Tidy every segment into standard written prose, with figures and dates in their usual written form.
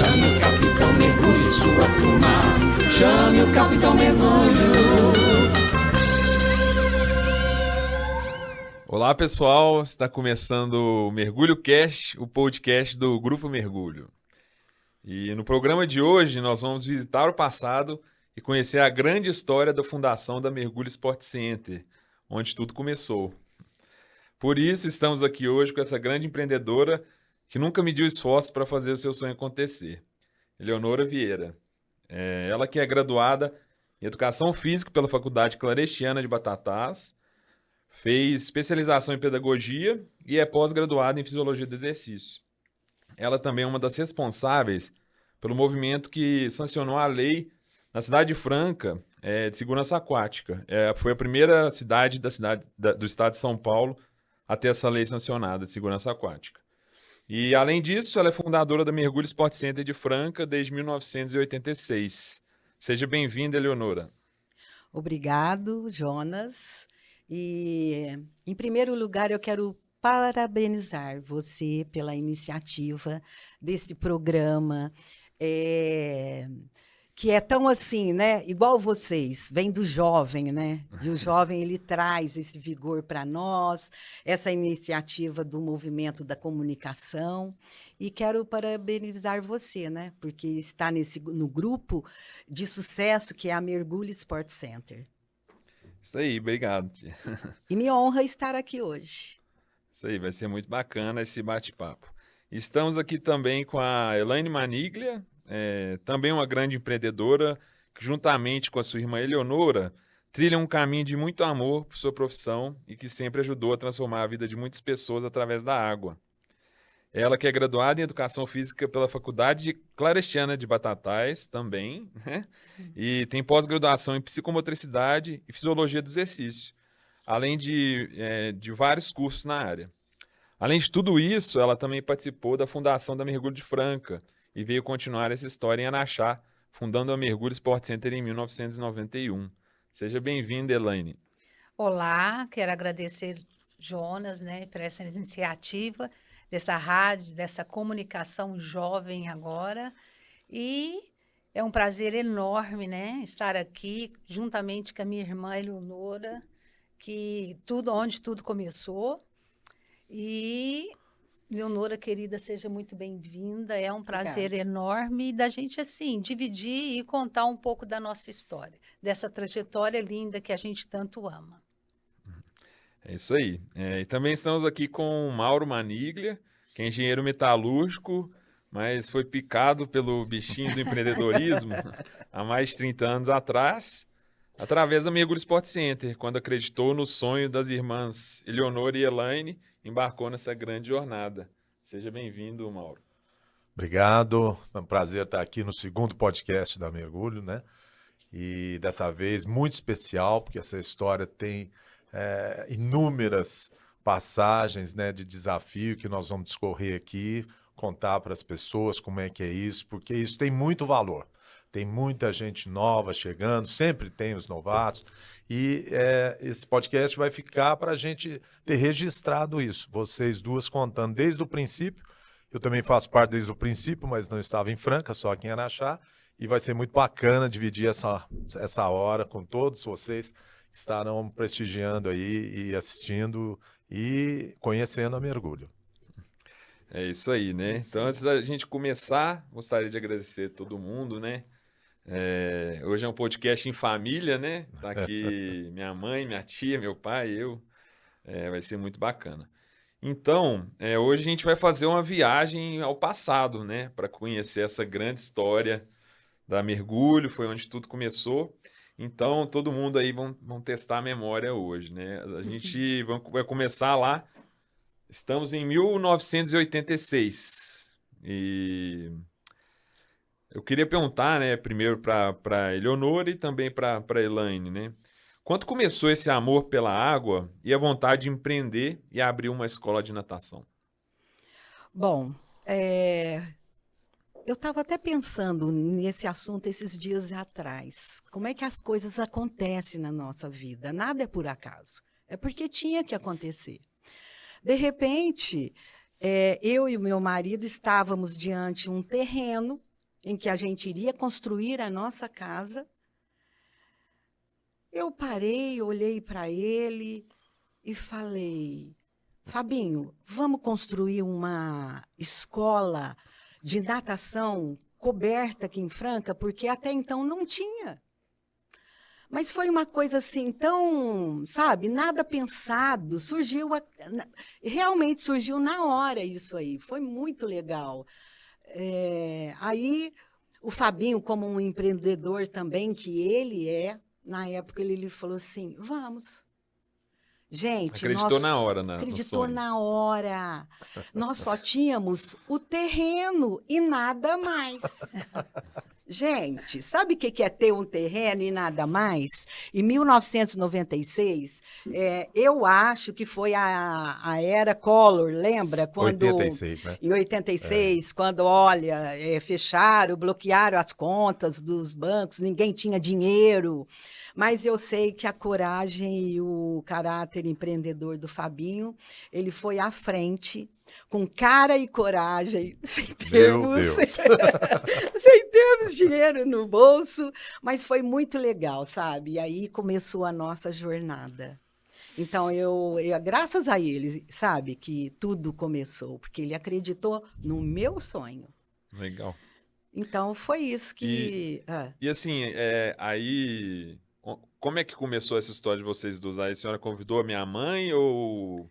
Chame o Capitão Mergulho e sua turma. Chame o Capitão Mergulho. Olá pessoal, está começando o Mergulho Cast, o podcast do Grupo Mergulho. E no programa de hoje nós vamos visitar o passado e conhecer a grande história da fundação da Mergulho Sport Center, onde tudo começou. Por isso estamos aqui hoje com essa grande empreendedora que nunca mediu esforço para fazer o seu sonho acontecer, Eleonora Vieira. Ela que é graduada em Educação Física pela Faculdade Claretiana de Batatas, fez especialização em Pedagogia e é pós-graduada em Fisiologia do Exercício. Ela também é uma das responsáveis pelo movimento que sancionou a lei na Cidade de Franca de segurança aquática. Foi a primeira cidade do estado de São Paulo a ter essa lei sancionada de segurança aquática. E, além disso, ela é fundadora da Mergulho Sport Center de Franca desde 1986. Seja bem-vinda, Eleonora. Obrigado, Jonas. E, em primeiro lugar, eu quero parabenizar você pela iniciativa desse programa, que é tão assim, né? Igual vocês, vem do jovem, né? E o jovem, ele traz esse vigor para nós, essa iniciativa do movimento da comunicação. E quero parabenizar você, né? Porque está no grupo de sucesso que é a Mergulho Sport Center. Isso aí, obrigado, tia. E me honra estar aqui hoje. Isso aí, vai ser muito bacana esse bate-papo. Estamos aqui também com a Elaine Maniglia, também uma grande empreendedora, que juntamente com a sua irmã Eleonora, trilha um caminho de muito amor por sua profissão e que sempre ajudou a transformar a vida de muitas pessoas através da água. Ela que é graduada em Educação Física pela Faculdade Claretiana de Batatais, também, né? E tem pós-graduação em Psicomotricidade e Fisiologia do Exercício, além de vários cursos na área. Além de tudo isso, ela também participou da fundação da Mergulho de Franca e veio continuar essa história em Araxá, fundando a Mergulho Sport Center em 1991. Seja bem-vinda, Elaine. Olá, quero agradecer, Jonas, né, por essa iniciativa dessa rádio, dessa comunicação jovem agora. E é um prazer enorme, né, estar aqui juntamente com a minha irmã Eleonora, onde tudo começou. E, Leonora, querida, seja muito bem-vinda. É um prazer enorme da gente, assim, dividir e contar um pouco da nossa história, dessa trajetória linda que a gente tanto ama. É isso aí. E também estamos aqui com o Mauro Maniglia, que é engenheiro metalúrgico, mas foi picado pelo bichinho do empreendedorismo há mais de 30 anos atrás, através da Mergulho Sport Center, quando acreditou no sonho das irmãs Eleonora e Elaine, embarcou nessa grande jornada. Seja bem-vindo, Mauro. Obrigado, é um prazer estar aqui no segundo podcast da Mergulho, né? E dessa vez muito especial, porque essa história tem inúmeras passagens, né, de desafio que nós vamos discorrer aqui, contar para as pessoas como é que é isso, porque isso tem muito valor. Tem muita gente nova chegando, sempre tem os novatos, e esse podcast vai ficar para a gente ter registrado isso. Vocês duas contando desde o princípio, eu também faço parte desde o princípio, mas não estava em Franca, só aqui em Araxá, e vai ser muito bacana dividir essa hora com todos vocês que estarão prestigiando aí e assistindo e conhecendo a Mergulho. É isso aí, né? Então, antes da gente começar, gostaria de agradecer a todo mundo, né? Hoje é um podcast em família, né? Tá aqui minha mãe, minha tia, meu pai, eu. Vai ser muito bacana. Então, hoje a gente vai fazer uma viagem ao passado, né? Para conhecer essa grande história da Mergulho, foi onde tudo começou. Então, todo mundo aí vão testar a memória hoje, né? A gente vai começar lá. Estamos em 1986. E eu queria perguntar, né, primeiro para Eleonora e também para Elaine, né? Quando começou esse amor pela água e a vontade de empreender e abrir uma escola de natação? Bom, eu estava até pensando nesse assunto esses dias atrás. Como é que as coisas acontecem na nossa vida? Nada é por acaso. É porque tinha que acontecer. De repente, eu e o meu marido estávamos diante de um terreno em que a gente iria construir a nossa casa, eu parei, olhei para ele e falei: Fabinho, vamos construir uma escola de natação coberta aqui em Franca, porque até então não tinha. Mas foi uma coisa assim tão, sabe, nada pensado, realmente surgiu na hora isso aí, foi muito legal. Aí o Fabinho, como um empreendedor também que ele é, na época ele falou assim, vamos. Gente, Acreditou na hora, no acreditou sonho. na hora. Nós só tínhamos o terreno e nada mais. Gente, sabe o que é ter um terreno e nada mais? Em 1996, eu acho que foi a era Collor, lembra? Quando, 86, né? Em 86, quando, olha, fecharam, bloquearam as contas dos bancos, ninguém tinha dinheiro. Mas eu sei que a coragem e o caráter empreendedor do Fabinho, ele foi à frente, com cara e coragem, sem termos, Meu Deus. sem termos dinheiro no bolso, mas foi muito legal, sabe? E aí começou a nossa jornada. Então, graças a ele, sabe, que tudo começou, porque ele acreditou no meu sonho. Legal. Então, foi isso que... E assim, aí, como é que começou essa história de vocês dois? Aí a senhora convidou a minha mãe ou...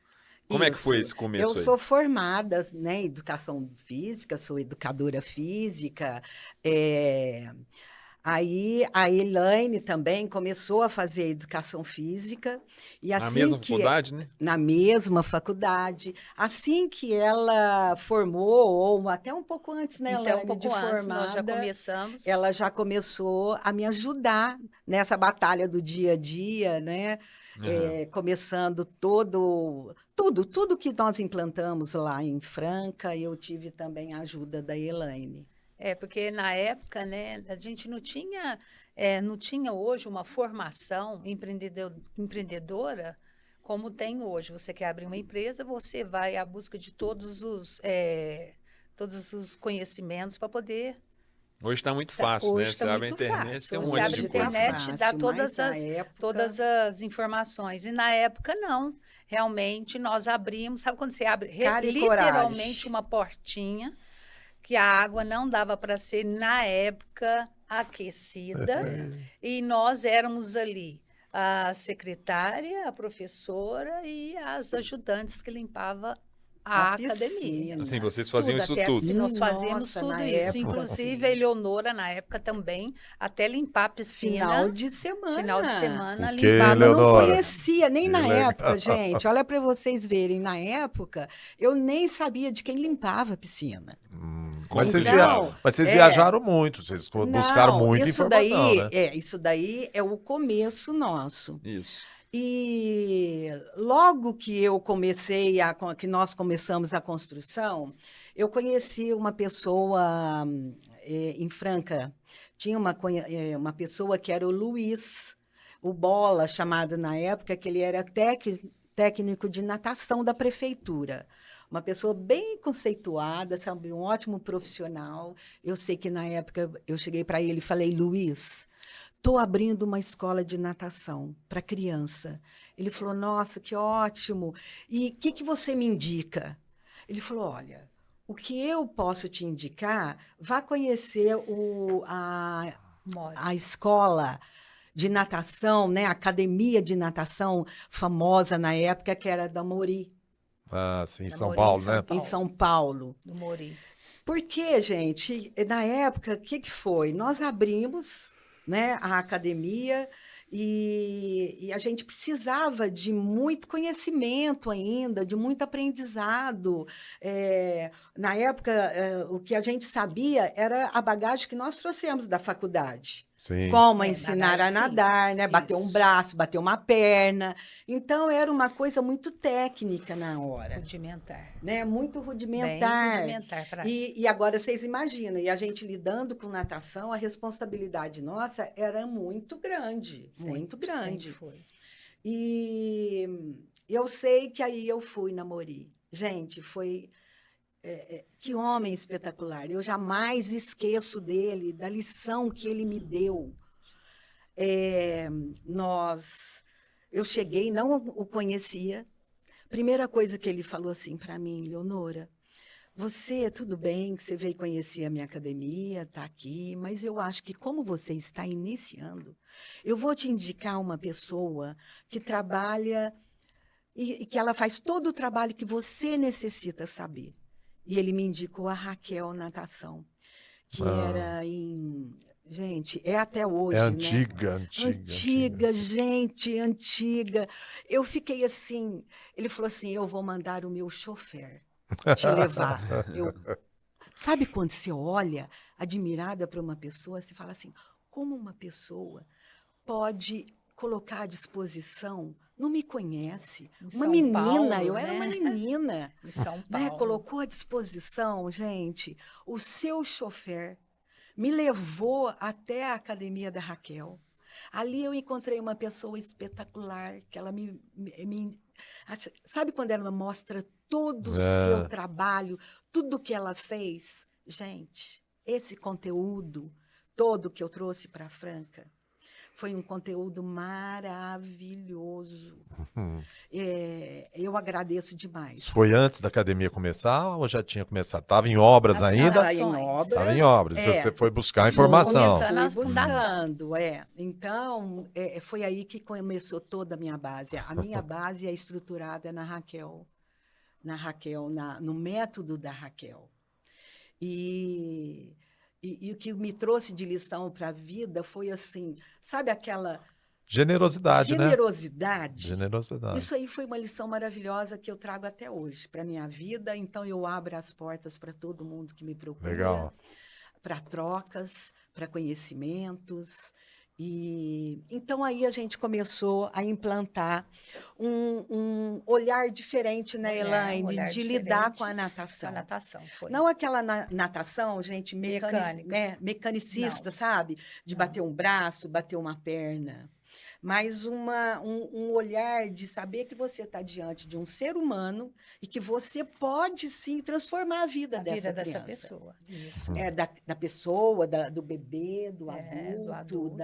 Como é que foi esse começo Eu aí? sou formada, né, em educação física, sou educadora física. Aí a Elaine também começou a fazer educação física. E Na assim mesma faculdade, né? Na mesma faculdade. Assim que ela formou, ou até um pouco antes, né, Então, Elaine, um pouco de antes, formada, nós já começamos. ela já começou a me ajudar nessa batalha do dia a dia, né? Começando tudo que nós implantamos lá em Franca, eu tive também a ajuda da Elaine. Porque na época, né, a gente não tinha hoje uma formação empreendedora como tem hoje. Você quer abrir uma empresa, você vai à busca de todos os conhecimentos para poder... Hoje está muito fácil, né? Hoje você está abre a muito internet, fácil. tem um Você monte abre de a coisa. internet e dá todas as informações. E na época, não. Realmente, nós abrimos... Sabe quando você abre Cara e literalmente coragem. uma portinha, que a água não dava para ser, na época, aquecida. E nós éramos ali a secretária, a professora e as ajudantes que limpavam a academia. Piscina. Assim, vocês faziam isso até a tudo. piscina, nós fazíamos Nossa, tudo na isso. época, Inclusive, sim. a Eleonora, na época também, até limpar a piscina. Final de semana. Final de semana, O quê, limpava. Eu não Eleonora? conhecia, nem Que na legal. época, gente. Olha para vocês verem, na época, eu nem sabia de quem limpava a piscina. Como Mas vocês, que Então, limpava? mas vocês viajaram muito, vocês buscaram Não, muita isso informação, daí, né? isso daí é o começo nosso. Isso. E logo que que nós começamos a construção, eu conheci uma pessoa em Franca. Tinha uma pessoa que era o Luiz, o Bola, chamado na época, que ele era técnico de natação da prefeitura. Uma pessoa bem conceituada, sabe, um ótimo profissional. Eu sei que na época eu cheguei para ele e falei, Luiz, estou abrindo uma escola de natação para criança. Ele falou, nossa, que ótimo. E o que você me indica? Ele falou, olha, o que eu posso te indicar, vá conhecer a escola de natação, né? A academia de natação famosa na época, que era da Mori. Ah, sim, em Da São Mori, Paulo, em São né? Paulo. Em São Paulo. Do Mori. Porque, gente, na época, o que foi? Nós abrimos, né, a academia e a gente precisava de muito conhecimento ainda, de muito aprendizado. Na época, o que a gente sabia era a bagagem que nós trouxemos da faculdade. Sim. Como ensinar a nadar, sim, nadar, né? Bater um isso. braço, bater uma perna. Então, era uma coisa muito técnica na hora, Rudimentar. né? Muito Bem rudimentar. rudimentar. E agora vocês imaginam, e a gente lidando com natação, a responsabilidade nossa era muito grande, muito grande. Sempre foi. E eu sei que aí eu fui na Mori. Gente, foi que homem espetacular. Eu jamais esqueço dele, da lição que ele me deu. Eu cheguei, não o conhecia. Primeira coisa que ele falou assim para mim: Leonora, você, tudo bem que você veio conhecer a minha academia, está aqui, mas eu acho que como você está iniciando, eu vou te indicar uma pessoa que trabalha e que ela faz todo o trabalho que você necessita saber. E ele me indicou a Raquel Natação, que era em... Gente, é até hoje, É né? antiga. Gente, antiga. Eu fiquei assim, ele falou assim, eu vou mandar o meu chofer te levar. Sabe quando você olha admirada para uma pessoa, você fala assim, como uma pessoa pode colocar à disposição, não me conhece, Em uma São menina, Paulo, eu era uma né? menina, Em São né? Paulo. Colocou à disposição, gente, o seu chofer, me levou até a academia da Raquel. Ali eu encontrei uma pessoa espetacular, que ela sabe quando ela mostra todo o seu trabalho, tudo que ela fez? Gente, esse conteúdo todo que eu trouxe para a Franca foi um conteúdo maravilhoso. Eu agradeço demais. Isso foi antes da academia começar ou já tinha começado? Estava em obras As ainda? Estava em obras. Estava em obras. Você foi buscar informação. começando a fundação. Buscando, Então, foi aí que começou toda a minha base. A minha base é estruturada na Raquel, no método da Raquel. E o que me trouxe de lição para a vida foi assim, sabe aquela Generosidade, né? Generosidade. Isso aí foi uma lição maravilhosa que eu trago até hoje para a minha vida. Então, eu abro as portas para todo mundo que me procura. Legal. Para trocas, para conhecimentos. E então aí a gente começou a implantar um olhar diferente, né, Elaine, de lidar com a natação. Com a natação, foi. Não aquela natação, gente, mecanicista, sabe? De bater um braço, bater uma perna. Mas um olhar de saber que você está diante de um ser humano e que você pode, sim, transformar a vida dessa pessoa. Isso. Da pessoa, do bebê, do adulto.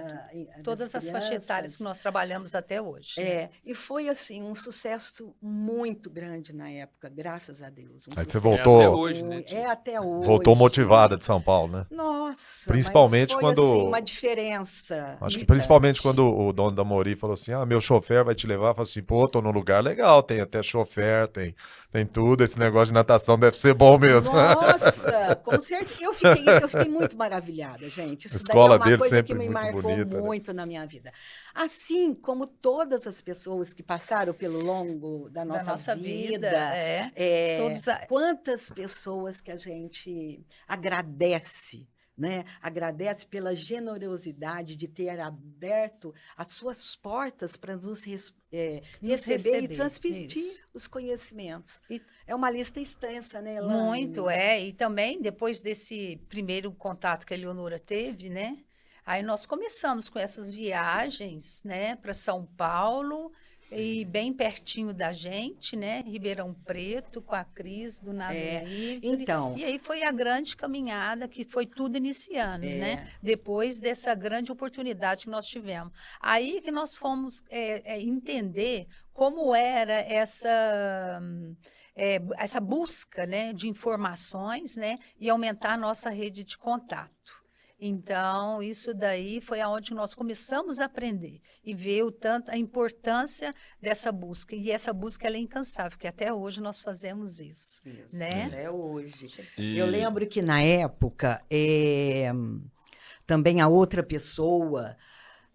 Todas as faixas etárias que nós trabalhamos até hoje. E foi, assim, um sucesso muito grande na época, graças a Deus. Aí você voltou... até hoje, né? Até hoje. Voltou motivada de São Paulo, né? Nossa, principalmente mas foi, quando... assim, uma diferença. Acho que principalmente quando o dono da Mori falou assim, meu chofer vai te levar. Eu falei assim, pô, tô num lugar legal, tem até chofer, tem tudo, esse negócio de natação deve ser bom mesmo. Nossa, com certeza. Eu fiquei muito maravilhada, gente. Isso escola daí é uma coisa sempre que me muito marcou bonita, muito, né, na minha vida. Assim como todas as pessoas que passaram pelo longo da nossa vida. Quantas pessoas que a gente agradece, né? Agradece pela generosidade de ter aberto as suas portas para nos receber e transmitir os conhecimentos. É uma lista extensa, né, Elaine? Muito, E também, depois desse primeiro contato que a Leonora teve, né? Aí nós começamos com essas viagens, né, para São Paulo, e bem pertinho da gente, né? Ribeirão Preto, com a Cris do Nado Livre. Então, e aí foi a grande caminhada que foi tudo iniciando, né? Depois dessa grande oportunidade que nós tivemos. Aí que nós fomos entender como era essa busca, né, de informações, né? E aumentar a nossa rede de contato. Então, isso daí foi aonde nós começamos a aprender e ver o tanto a importância dessa busca. E essa busca ela é incansável, porque até hoje nós fazemos isso. Né? Até hoje. Eu lembro que na época, também a outra pessoa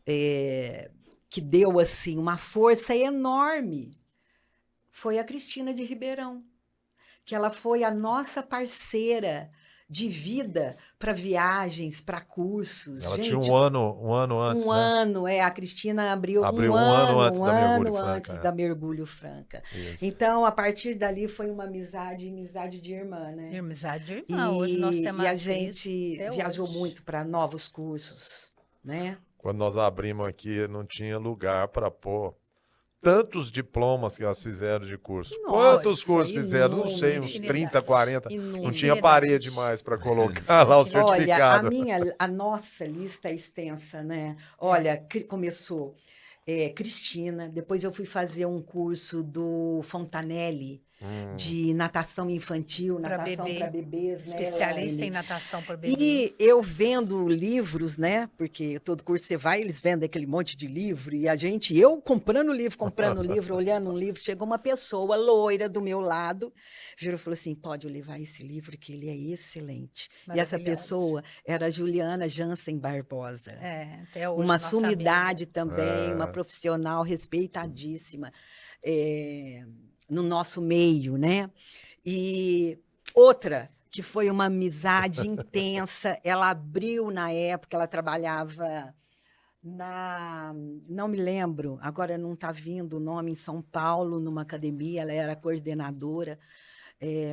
que deu assim, uma força enorme foi a Cristina de Ribeirão, que ela foi a nossa parceira de vida para viagens, para cursos. Ela tinha um ano antes, a Cristina abriu um ano antes da Mergulho Franca. Isso. Então, a partir dali foi uma amizade de irmã, né? Amizade de irmã. Hoje nós temos e a gente viajou hoje. muito para novos cursos, né? Quando nós abrimos aqui, não tinha lugar para pôr tantos diplomas que elas fizeram de curso. Nossa, Quantos cursos fizeram? Não sei, uns inúmeros. 30, 40. Não Inúmeros. tinha parede mais para colocar lá o Olha, certificado. a nossa lista é extensa, né? Olha, começou Cristina, depois eu fui fazer um curso do Fontanelli, de natação infantil, Pra natação bebê. para bebês, Especialista né, em Elaine? natação por bebê. E eu vendo livros, né? Porque todo curso você vai, eles vendem aquele monte de livro, e eu comprando livro, olhando um livro, chegou uma pessoa loira do meu lado, virou e falou assim: pode levar esse livro, que ele é excelente. E essa Maravilhosa. pessoa era a Juliana Jansen Barbosa. Até hoje, Uma nossa sumidade amiga. também, uma profissional respeitadíssima no nosso meio, né? E outra, que foi uma amizade intensa, ela abriu na época, ela trabalhava não me lembro, agora não está vindo o nome, em São Paulo, numa academia, ela era coordenadora,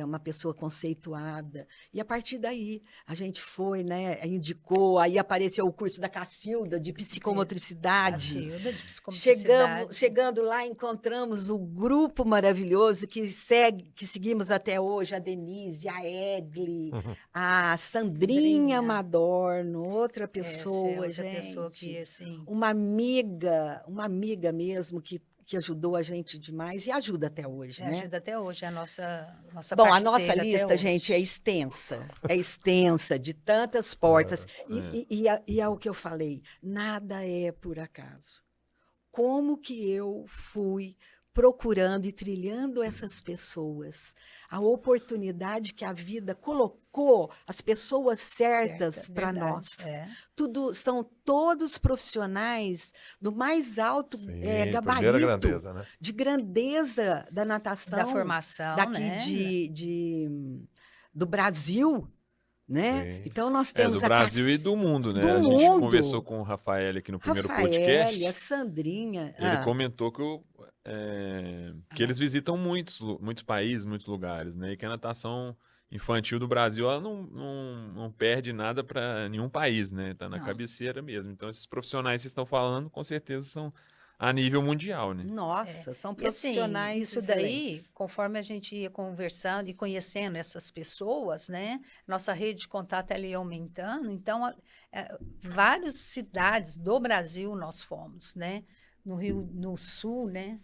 uma pessoa conceituada. E a partir daí, a gente foi, né, indicou, aí apareceu o curso da Cacilda, de psicomotricidade. Cacilda, de psicomotricidade. Chegando lá, encontramos o grupo maravilhoso que seguimos até hoje, a Denise, a Egli, a Sandrinha Madorno, outra pessoa, outra gente. pessoa que, assim... Uma amiga mesmo que ajudou a gente demais e ajuda até hoje, né? Ajuda até hoje, a nossa Bom, a parceira nossa até lista, hoje. gente, é extensa, de tantas portas. E é o que eu falei, nada é por acaso. Como que eu fui procurando e trilhando essas pessoas? A oportunidade que a vida colocou as pessoas certas para nós. São todos profissionais do mais alto gabarito, primeira grandeza, né? de grandeza da natação, da formação, daqui né? do Brasil, né? Sim. Então nós temos do Brasil e do mundo, né? A gente conversou com o Rafael aqui no primeiro podcast. A Sandrinha. Ele comentou que eles visitam muitos países, muitos lugares, né? E que a natação infantil do Brasil ela não perde nada para nenhum país, né? Tá na cabeceira mesmo. Então esses profissionais que vocês estão falando, com certeza são a nível mundial, né? Nossa, são profissionais e, assim, isso excelentes. daí, conforme a gente ia conversando e conhecendo essas pessoas, né? Nossa rede de contato ela ia aumentando. Então, várias cidades do Brasil nós fomos, né? No Rio, no Sul, né?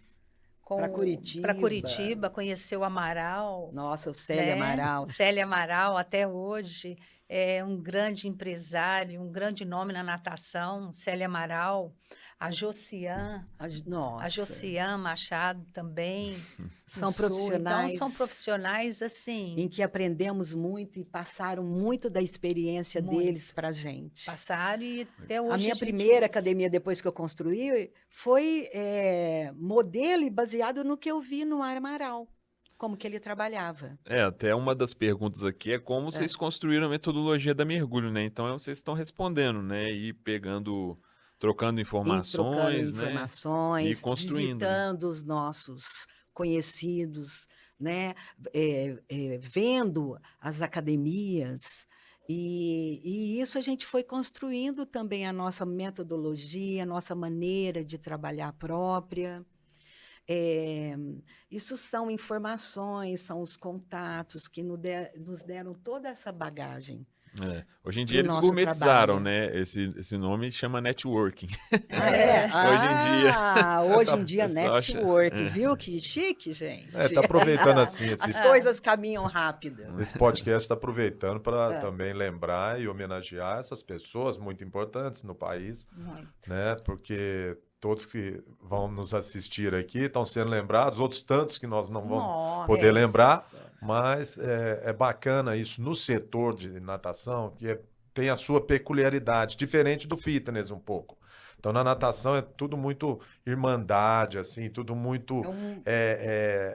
Para Curitiba, conheceu o Amaral. Nossa, o Célio né? Amaral. Célio Amaral, até hoje, é um grande empresário, um grande nome na natação, Célio Amaral. A Josiane, a Josiane Machado também. São profissionais. Então, são profissionais, assim... Em que aprendemos muito e passaram muito da experiência deles para a gente. Passaram e até hoje a minha primeira academia, depois que eu construí, foi modelo e baseado no que eu vi no Amaral. Como que ele trabalhava. Até uma das perguntas aqui é como vocês construíram a metodologia da mergulho, né? Então, vocês estão respondendo, né? E trocando informações, né? E construindo. Visitando os nossos conhecidos, né? Vendo as academias. E isso a gente foi construindo também a nossa metodologia, a nossa maneira de trabalhar própria. Isso são informações, são os contatos que nos deram toda essa bagagem. Hoje em dia eles gourmetizaram, né? Esse nome chama networking. Hoje em dia networking, viu? Que chique, gente. Tá aproveitando assim. As coisas caminham rápido. Esse podcast está aproveitando para também lembrar e homenagear essas pessoas muito importantes no país. Muito. Né? Porque todos que vão nos assistir aqui estão sendo lembrados, outros tantos que nós não vamos poder lembrar, mas é bacana isso no setor de natação, que tem a sua peculiaridade, diferente do fitness um pouco. Então, na natação é tudo muito irmandade, assim, tudo muito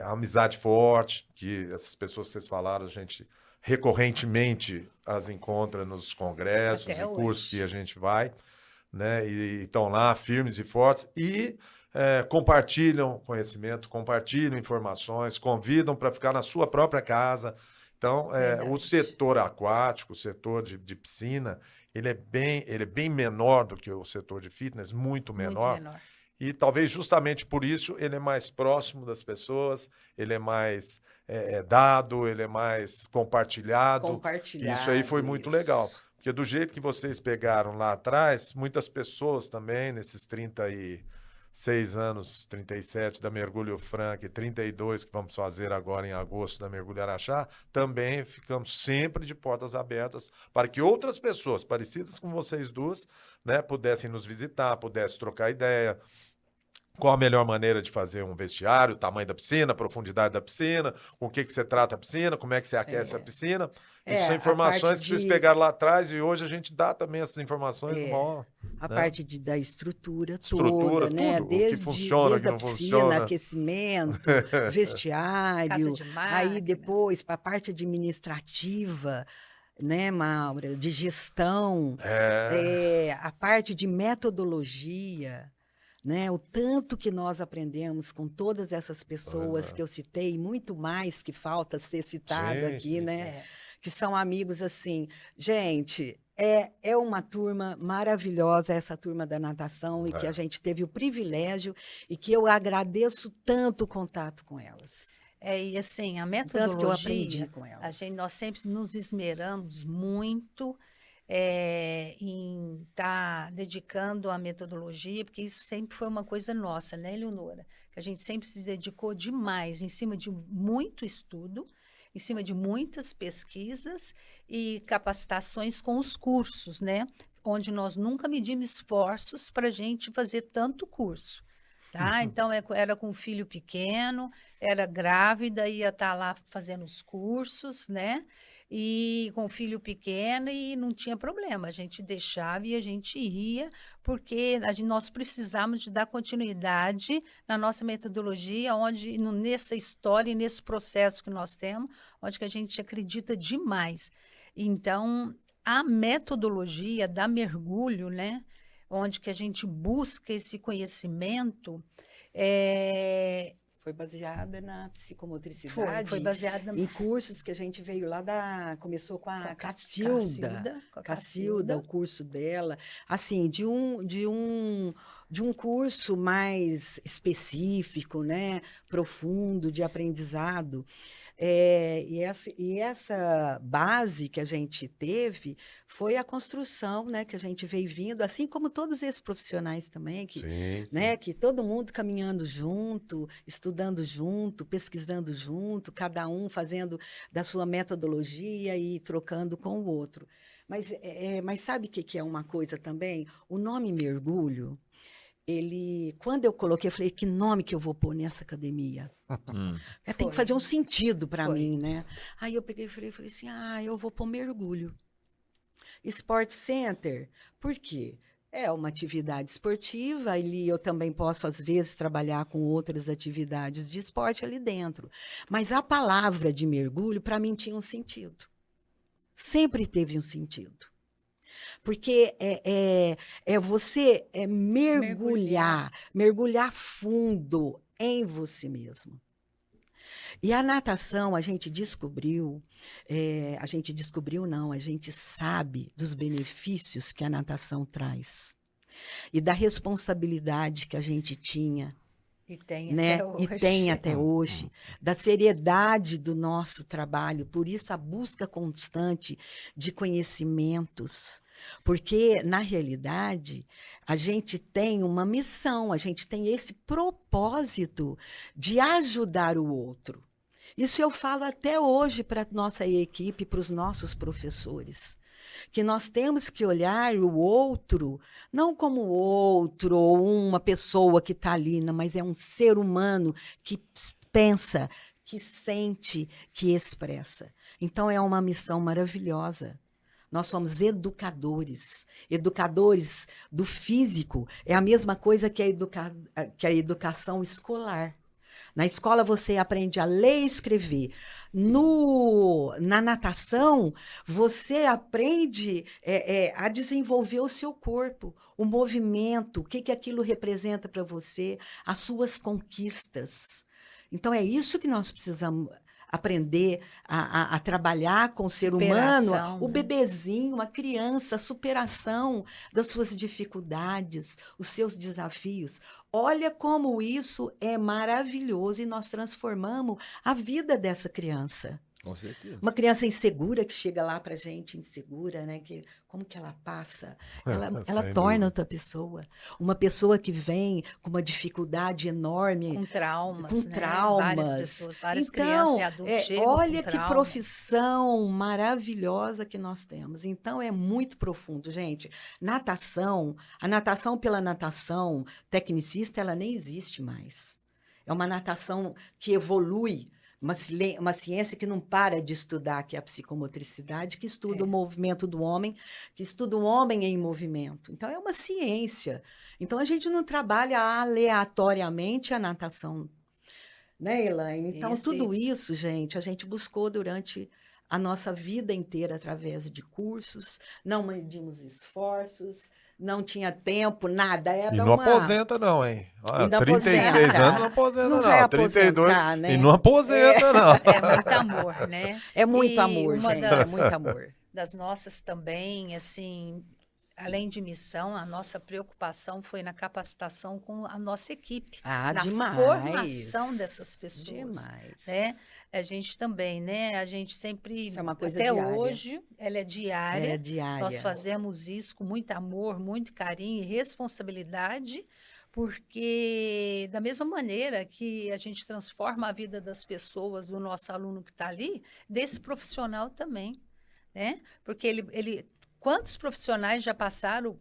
amizade forte, que essas pessoas que vocês falaram, a gente recorrentemente as encontra nos congressos e cursos que a gente vai. Né? E estão lá firmes e fortes e compartilham conhecimento, compartilham informações, convidam para ficar na sua própria casa. Então, o setor aquático, o setor de piscina, ele é bem menor do que o setor de fitness, muito menor. E talvez justamente por isso ele é mais próximo das pessoas, ele é mais dado, ele é mais compartilhado. Compartilhado. Isso aí foi muito isso. legal. Porque do jeito que vocês pegaram lá atrás, muitas pessoas também, nesses 36 anos, 37 da Mergulho Franca e 32 que vamos fazer agora em agosto da Mergulho Araxá, também ficamos sempre de portas abertas para que outras pessoas parecidas com vocês duas, né, pudessem nos visitar, pudessem trocar ideia. Qual a melhor maneira de fazer um vestiário, o tamanho da piscina, a profundidade da piscina, com o que você trata a piscina, como é que você aquece a piscina. Isso são a informações parte que vocês de- pegaram lá atrás e hoje a gente dá também essas informações no maior, A né? parte da estrutura Estrutura, toda, né? tudo, o que funciona, Desde o a que não piscina, funciona. aquecimento, Casa vestiário, de aí máquina. depois para a parte administrativa, né, Maura, de gestão, a parte de metodologia, né? O tanto que nós aprendemos com todas essas pessoas que eu citei, muito mais que falta ser citado Sim, aqui, sim, né? É. Que são amigos assim. Gente, é uma turma maravilhosa, essa turma da natação, e que a gente teve o privilégio e que eu agradeço tanto o contato com elas. E assim, a Tanto que eu aprendi metodologia, com elas. nós sempre nos esmeramos muito em estar dedicando a metodologia, porque isso sempre foi uma coisa nossa, né, Eleonora? Que a gente sempre se dedicou demais em cima de muito estudo, em cima de muitas pesquisas e capacitações com os cursos, né? Onde nós nunca medimos esforços para a gente fazer tanto curso. Tá? Então, era com filho pequeno, era grávida, ia estar lá fazendo os cursos, né? E com filho pequeno e não tinha problema. A gente deixava e a gente ia, porque nós precisamos de dar continuidade na nossa metodologia, nessa história e nesse processo que nós temos, onde que a gente acredita demais. Então, a metodologia da mergulho, né? Onde que a gente busca esse conhecimento, Foi baseada na psicomotricidade. foi baseada em cursos que a gente veio lá começou com a Cacilda. com a Cacilda, o curso dela, assim, de um curso mais específico, né, profundo de aprendizado. E essa base que a gente teve foi a construção, né, que a gente veio vindo, assim como todos esses profissionais também, que, Sim, sim. né, que todo mundo caminhando junto, estudando junto, pesquisando junto, cada um fazendo da sua metodologia e trocando com o outro. Mas sabe o que é uma coisa também? O nome mergulho, quando eu coloquei, eu falei, que nome que eu vou pôr nessa academia? Tem que fazer um sentido para Foi. mim, né? Aí eu peguei e falei assim, eu vou pôr mergulho. Sport Center, por quê? É uma atividade esportiva, ali eu também posso, às vezes, trabalhar com outras atividades de esporte ali dentro. Mas a palavra de mergulho, para mim, tinha um sentido. Sempre teve um sentido. Porque você mergulhar fundo em você mesmo. E a natação, a gente sabe dos benefícios que a natação traz. E da responsabilidade que a gente tinha, E tem né? até hoje. E tem até hoje, da seriedade do nosso trabalho, por isso a busca constante de conhecimentos, porque, na realidade, a gente tem uma missão, a gente tem esse propósito de ajudar o outro. Isso eu falo até hoje para a nossa equipe, para os nossos professores. Que nós temos que olhar o outro, não como outro ou uma pessoa que está ali, não, mas é um ser humano que pensa, que sente, que expressa. Então, é uma missão maravilhosa. Nós somos educadores. Educadores do físico é a mesma coisa que a educação escolar. Na escola você aprende a ler e escrever. Na natação, você aprende a desenvolver o seu corpo, o movimento, o que aquilo representa para você, as suas conquistas. Então, é isso que nós precisamos aprender a trabalhar com o ser humano, Superação, o né? bebezinho, a criança, a superação das suas dificuldades, os seus desafios. Olha como isso é maravilhoso e nós transformamos a vida dessa criança. Com certeza. Uma criança insegura que chega lá para gente, insegura, né? Como que ela passa? Ela Sem torna dúvida. outra pessoa. Uma pessoa que vem com uma dificuldade enorme, Com traumas, com né? traumas. Várias pessoas, várias Então, crianças e adultos chegam olha com que traumas. profissão maravilhosa que nós temos. Então, é muito profundo, gente. Natação, a natação pela natação tecnicista, ela nem existe mais. É uma natação que evolui, uma ciência que não para de estudar, que é a psicomotricidade, que estuda o movimento do homem, que estuda o homem em movimento. Então, é uma ciência. Então, a gente não trabalha aleatoriamente a natação, né, Elaine? Então, Isso, tudo isso, gente, a gente buscou durante a nossa vida inteira através de cursos, não medimos esforços, não tinha tempo, nada. E não aposenta não, hein? E não 36 aposenta. anos não aposenta Não não. vai 32 aposentar, né? e não aposenta não. É muito amor, né? É muito E amor, uma gente, das- é muito amor. Das nossas também, assim, além de missão, a nossa preocupação foi na capacitação com a nossa equipe, Ah, na demais. formação dessas pessoas, Demais. né? A gente também, né? A gente sempre, Isso é uma coisa até diária. hoje, ela é diária. É diária. Nós fazemos isso com muito amor, muito carinho e responsabilidade, porque da mesma maneira que a gente transforma a vida das pessoas, do nosso aluno que está ali, desse profissional também, né? Porque quantos profissionais já passaram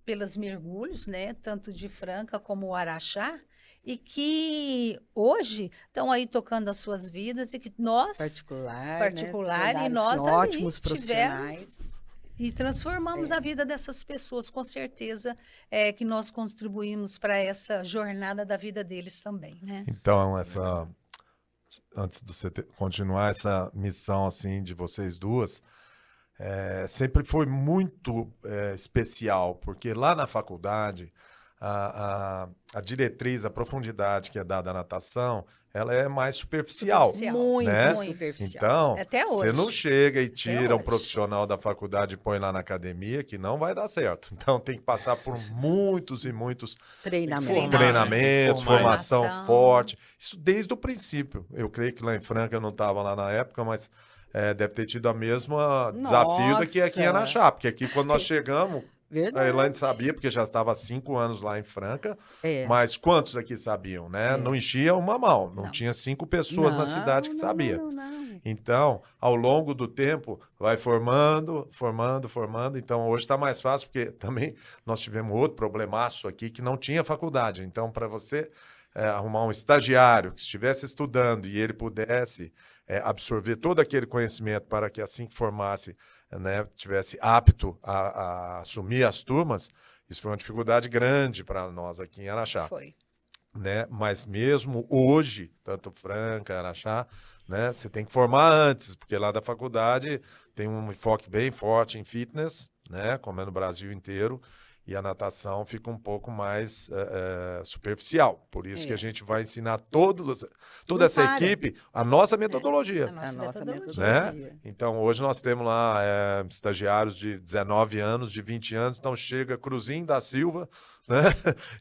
pelos mergulhos, né? Tanto de Franca como o Araxá, e que hoje estão aí tocando as suas vidas e que nós particular, né? e E nós ali ótimos tivemos profissionais. e transformamos a vida dessas pessoas, com certeza que nós contribuímos para essa jornada da vida deles também, né? Então, antes de você continuar essa missão assim de vocês duas, sempre foi muito especial, porque lá na faculdade a diretriz, a profundidade que é dada à natação, ela é mais superficial. Superficial. Muito né? superficial. Então, Até você hoje. não chega e tira um hoje. profissional da faculdade e põe lá na academia, que não vai dar certo. Então, tem que passar por muitos e muitos Treinamento. treinamentos, Formar. formação Formação. forte. Isso desde o princípio. Eu creio que lá em Franca eu não estava lá na época, mas deve ter tido a mesma desafio do que aqui em Nossa. Araxá. Porque aqui, quando nós chegamos, a Verdade. Elaine sabia, porque já estava há 5 anos lá em Franca, É. mas quantos aqui sabiam, né? É. Não enchia uma mão, não Não. tinha 5 pessoas na Não, cidade que não, sabia. não. Então, ao longo do tempo, vai formando. Então, hoje está mais fácil, porque também nós tivemos outro problemaço aqui que não tinha faculdade. Então, para você arrumar um estagiário que estivesse estudando e ele pudesse absorver todo aquele conhecimento para que assim que formasse, né, tivesse apto a assumir as turmas, isso foi uma dificuldade grande para nós aqui em Araxá. Foi. Né? Mas mesmo hoje, tanto Franca, Araxá, né, você tem que formar antes, porque lá da faculdade tem um enfoque bem forte em fitness, né, como é no Brasil inteiro, e a natação fica um pouco mais superficial. Por isso que a gente vai ensinar toda Não essa para. equipe a nossa metodologia. A nossa A nossa metodologia. metodologia. Então, hoje nós temos lá estagiários de 19 anos, de 20 anos, então chega Cruzinho da Silva, né?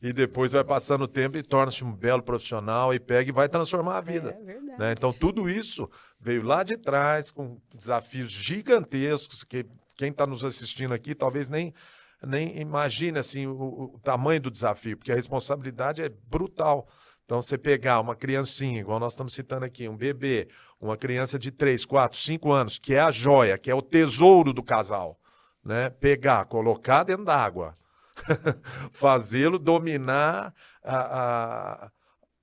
E depois vai passando o tempo e torna-se um belo profissional e pega e vai transformar a vida. É verdade. Né? Então, tudo isso veio lá de trás, com desafios gigantescos, que quem está nos assistindo aqui talvez nem imagine assim, o tamanho do desafio, porque a responsabilidade é brutal. Então, você pegar uma criancinha, igual nós estamos citando aqui, um bebê, uma criança de 3, 4, 5 anos, que é a joia, que é o tesouro do casal, né? Pegar, colocar dentro d'água, fazê-lo dominar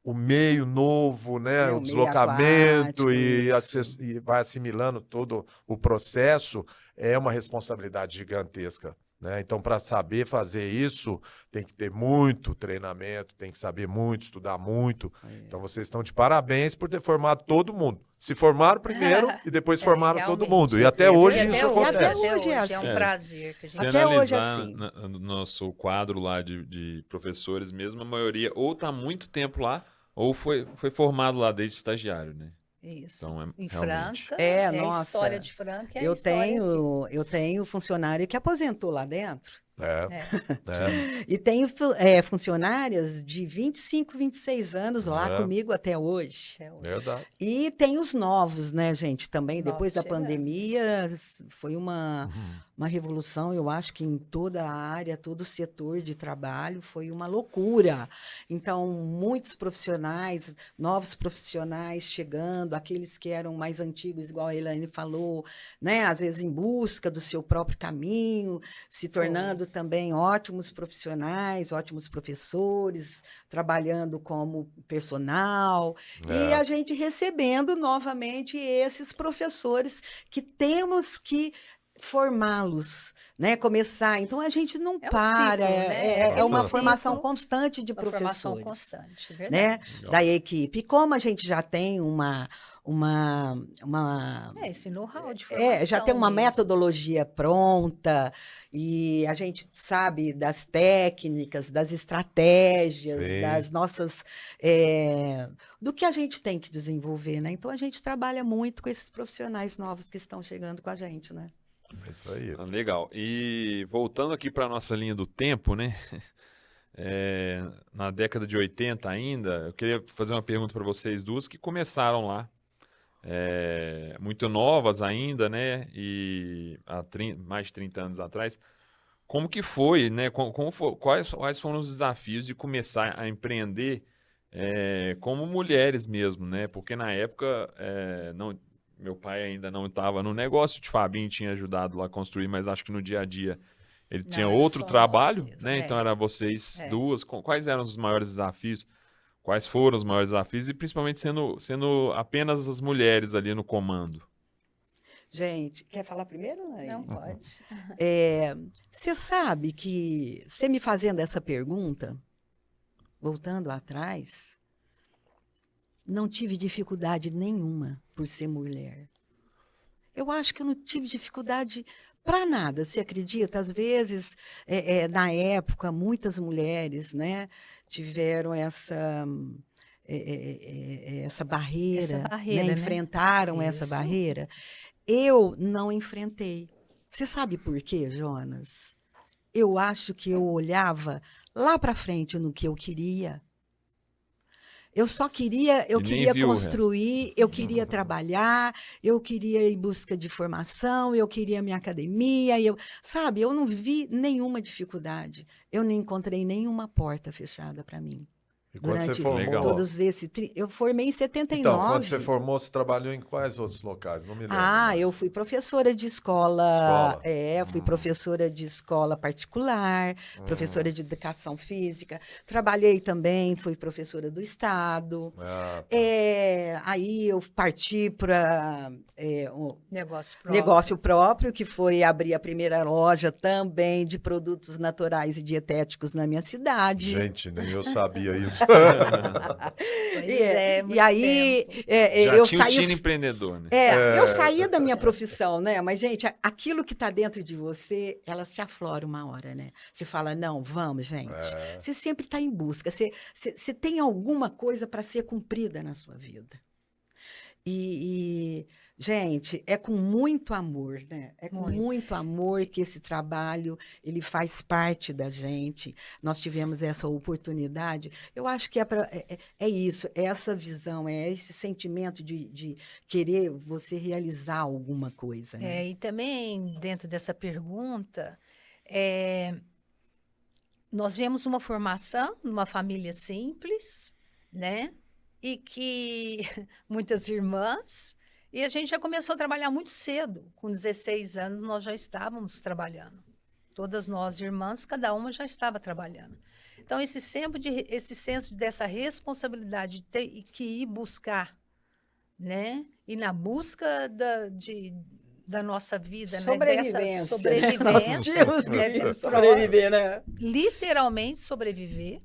o meio novo, né? O O meio deslocamento aquático, e vai assimilando todo o processo, é uma responsabilidade gigantesca. Né? Então, para saber fazer isso, tem que ter muito treinamento, tem que saber muito, estudar muito. Então, vocês estão de parabéns por ter formado todo mundo. Se formaram primeiro e depois formaram todo realmente. mundo. E até hoje E isso até acontece. hoje, Até hoje é é um assim. prazer que a gente Se Até hoje é analisar assim. no nosso quadro lá de professores mesmo, a maioria ou está há muito tempo lá, ou foi formado lá desde estagiário, né? Isso. Então, Em realmente. Franca, É, a nossa, história de Franca, é a Eu história aqui. eu tenho funcionário que aposentou lá dentro. É, É. E tenho funcionárias de 25, 26 anos lá É. comigo até hoje. Até hoje. verdade. E tem os novos, né, gente? Também, Os depois novos da chegando. pandemia, foi uma revolução, eu acho que em toda a área, todo o setor de trabalho, foi uma loucura. Então, muitos profissionais, novos profissionais chegando, aqueles que eram mais antigos, igual a Elaine falou, né? Às vezes em busca do seu próprio caminho, se tornando também ótimos profissionais, ótimos professores, trabalhando como personal, e a gente recebendo novamente esses professores que temos que formá-los, né? Começar. Então a gente não É um para, ciclo, né? é Aquele uma ciclo. formação constante de Uma formação professores, constante, né? verdade. Legal. Da equipe. E como a gente já tem uma Esse know-how de formação já tem uma mesmo. metodologia pronta e a gente sabe das técnicas, das estratégias, Sim. das nossas do que a gente tem que desenvolver, né? Então a gente trabalha muito com esses profissionais novos que estão chegando com a gente, né? É isso aí. Ah, legal. E voltando aqui para a nossa linha do tempo, né? Na década de 80 ainda, eu queria fazer uma pergunta para vocês duas que começaram lá, muito novas ainda, né? E há mais de 30 anos atrás. Como que foi, né? Quais foram os desafios de começar a empreender como mulheres mesmo, né? Porque na época meu pai ainda não estava no negócio, o Fabinho tinha ajudado lá a construir, mas acho que no dia a dia ele Não, tinha era outro só nós trabalho, mesmo, né? Então era vocês É. duas. Quais eram os maiores desafios? Quais foram os maiores desafios? E principalmente sendo apenas as mulheres ali no comando. Gente, quer falar primeiro, Nay? Não pode. Você sabe que você me fazendo essa pergunta, voltando atrás, não tive dificuldade nenhuma por ser mulher. Eu acho que eu não tive dificuldade para nada, você acredita? Às vezes, na época, muitas mulheres, né, tiveram essa barreira, Essa barreira, né, né? enfrentaram essa Isso. barreira. Eu não enfrentei. Você sabe por quê, Jonas? Eu acho que eu olhava lá para frente no que eu queria. Eu E nem queria viu o construir, eu queria trabalhar, eu queria ir em busca de formação, eu queria minha academia, sabe, eu não vi nenhuma dificuldade. Eu não encontrei nenhuma porta fechada para mim. E quando você Durante formou... Legal. todos esses... Eu formei em 79. Então, quando você formou, você trabalhou em quais outros locais? Não me lembro mais. Eu fui professora de escola, Escola? fui professora de escola particular, professora de educação física, trabalhei também, fui professora do Estado. Ah, tá. Aí eu parti para Negócio próprio. negócio próprio, que foi abrir a primeira loja também de produtos naturais e dietéticos na minha cidade. Gente, nem eu sabia isso. Pois muito E aí tempo. Já eu tinha o saí tino empreendedor, né? eu saía da minha profissão, né? Mas, gente, aquilo que está dentro de você, ela se aflora uma hora, né? Você fala, não, vamos, gente. Você sempre está em busca. Você tem alguma coisa para ser cumprida na sua vida. Gente, é com muito amor, né? É com muito amor que esse trabalho, ele faz parte da gente. Nós tivemos essa oportunidade. Eu acho que é isso, é essa visão, é esse sentimento de querer você realizar alguma coisa, né? E também, dentro dessa pergunta, nós viemos uma formação numa família simples, né? E que muitas irmãs... E a gente já começou a trabalhar muito cedo. Com 16 anos, nós já estávamos trabalhando. Todas nós, irmãs, cada uma já estava trabalhando. Então, esse senso dessa responsabilidade de ter que ir buscar, né? E na busca da nossa vida, Sobrevivência. Né? Dessa sobrevivência. Né? Sobreviver, né? Literalmente sobreviver,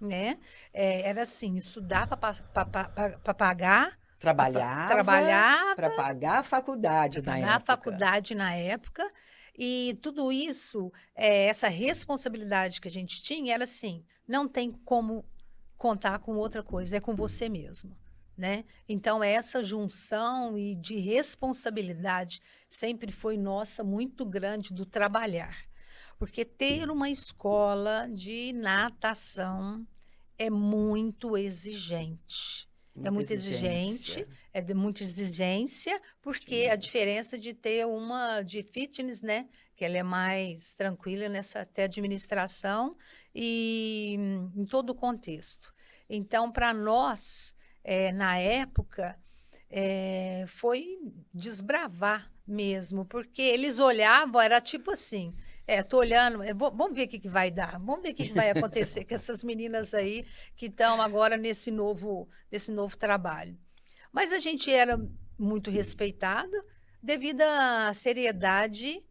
né? Era assim, estudar para pagar. Trabalhava para pagar a faculdade na época. A faculdade na época. E tudo isso, essa responsabilidade que a gente tinha, era assim, não tem como contar com outra coisa, é com você mesmo. né? Então, essa junção e de responsabilidade sempre foi nossa muito grande do trabalhar. Porque ter uma escola de natação é muito exigente. É muito exigente, é de muita exigência, porque a diferença de ter uma de fitness, né? Que ela é mais tranquila nessa até administração e em todo o contexto. Então, para nós, na época, foi desbravar mesmo, porque eles olhavam, era tipo assim, tô olhando, vamos ver o que vai dar, vamos ver o que vai acontecer com essas meninas aí que estão agora nesse novo trabalho. Mas a gente era muito respeitado devido à seriedade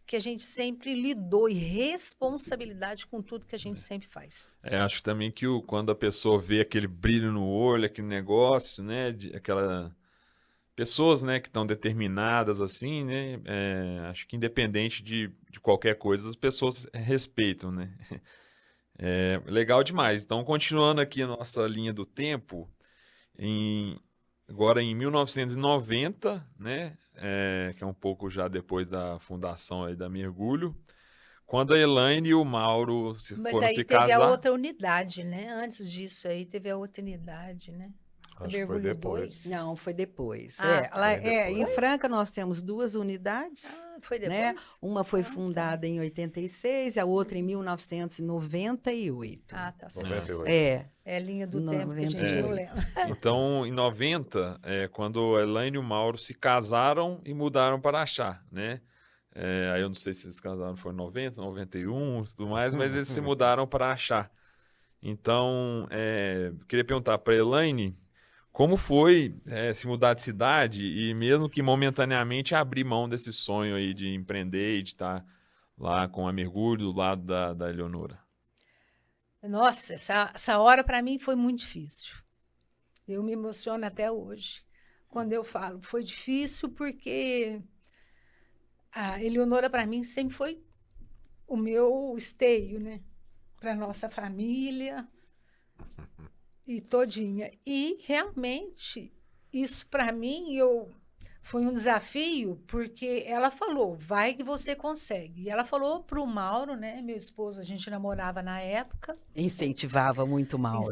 que a gente sempre lidou e responsabilidade com tudo que a gente sempre faz. Acho também que quando a pessoa vê aquele brilho no olho, aquele negócio, né, pessoas, né, que estão determinadas assim, né, acho que independente de qualquer coisa, as pessoas respeitam, né. Legal demais. Então, continuando aqui a nossa linha do tempo, agora em 1990, né, que é um pouco já depois da fundação aí da Mergulho, quando a Elaine e o Mauro foram se casar. Mas aí teve a outra unidade, né? Antes disso aí teve a outra unidade, né? Acho que foi depois. Não, foi depois. Em Franca nós temos 2 unidades. Foi depois? Né? Uma foi fundada em 86 e a outra em 1998. Tá certo. 98. É linha do tempo que a gente não lembra. Então, em 90, quando a Elaine e o Mauro se casaram e mudaram para Araxá, né? Aí eu não sei se eles casaram foi em 90, 91 e tudo mais, mas eles se mudaram para Araxá. Então, queria perguntar para a Elaine como foi se mudar de cidade e mesmo que momentaneamente abrir mão desse sonho aí de empreender e de estar lá com a Mergulho do lado da Eleonora. Nossa, essa hora para mim foi muito difícil. Eu me emociono até hoje quando eu falo. Foi difícil porque a Eleonora para mim sempre foi o meu esteio, né? Para nossa família e todinha. E realmente isso para mim foi um desafio, porque ela falou, vai que você consegue. E ela falou para o Mauro, né, meu esposo, a gente namorava na época. Incentivava muito o Mauro.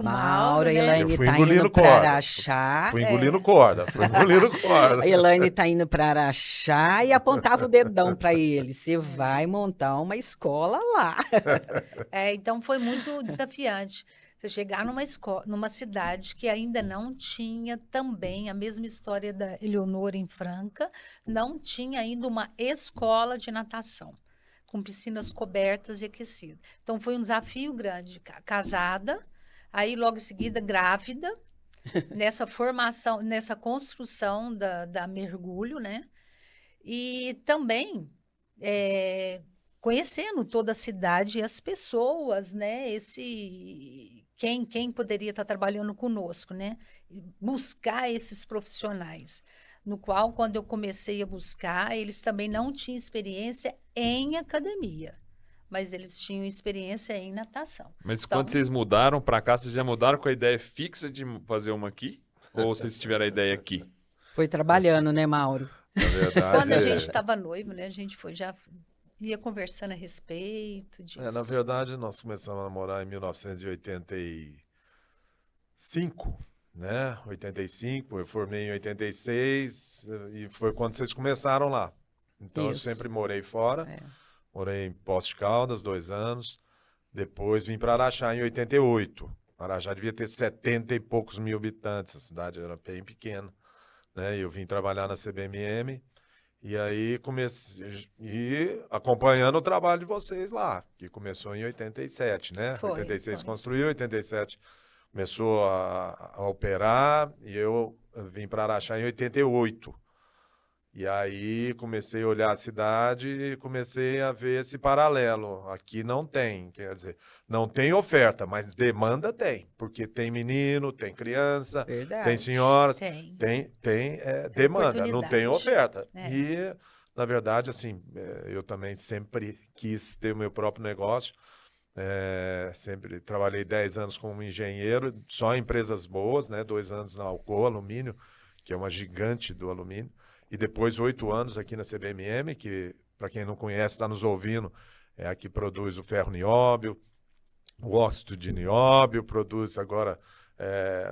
Mauro, a né? Elaine tá indo para Araxá. Fui engolindo corda. A Elaine tá indo para Araxá e apontava o dedão para ele. Você vai montar uma escola lá. Então foi muito desafiante. Você chegar numa cidade que ainda não tinha também a mesma história da Eleonora em Franca, não tinha ainda uma escola de natação, com piscinas cobertas e aquecidas. Então, foi um desafio grande. Casada, aí logo em seguida grávida, nessa formação, nessa construção da Mergulho, né? E também conhecendo toda a cidade e as pessoas, né? Quem poderia estar trabalhando conosco, né? Buscar esses profissionais, no qual, quando eu comecei a buscar, eles também não tinham experiência em academia, mas eles tinham experiência em natação. Mas quando vocês mudaram para cá, vocês já mudaram com a ideia fixa de fazer uma aqui? Ou vocês tiveram a ideia aqui? Foi trabalhando, né, Mauro? Na verdade, quando a gente estava noivo, né? A gente já ia conversando a respeito disso. Na verdade, nós começamos a namorar em 1985, né? 85, eu formei em 86 e foi quando vocês começaram lá. Então, Isso. eu sempre morei fora. Morei em Poços de Caldas, 2 anos. Depois vim para Araxá em 88. Araxá devia ter 70 e poucos mil habitantes. A cidade era bem pequena, né? Eu vim trabalhar na CBMM. E aí comecei acompanhando o trabalho de vocês lá, que começou em 87, né? 86 construiu, 87 começou a operar e eu vim para Araxá em 88. E aí comecei a olhar a cidade e comecei a ver esse paralelo. Aqui não tem, quer dizer, não tem oferta, mas demanda tem, porque tem menino, tem criança, Verdade. tem senhoras, Tem. tem demanda, não tem oferta. E, na verdade, assim, eu também sempre quis ter o meu próprio negócio Sempre trabalhei 10 anos como engenheiro, só em empresas boas, né? 2 anos na Alcoa Alumínio, que é uma gigante do alumínio, e depois 8 anos aqui na CBMM, que, para quem não conhece, está nos ouvindo, é a que produz o ferro nióbio, o óxido de nióbio, produz agora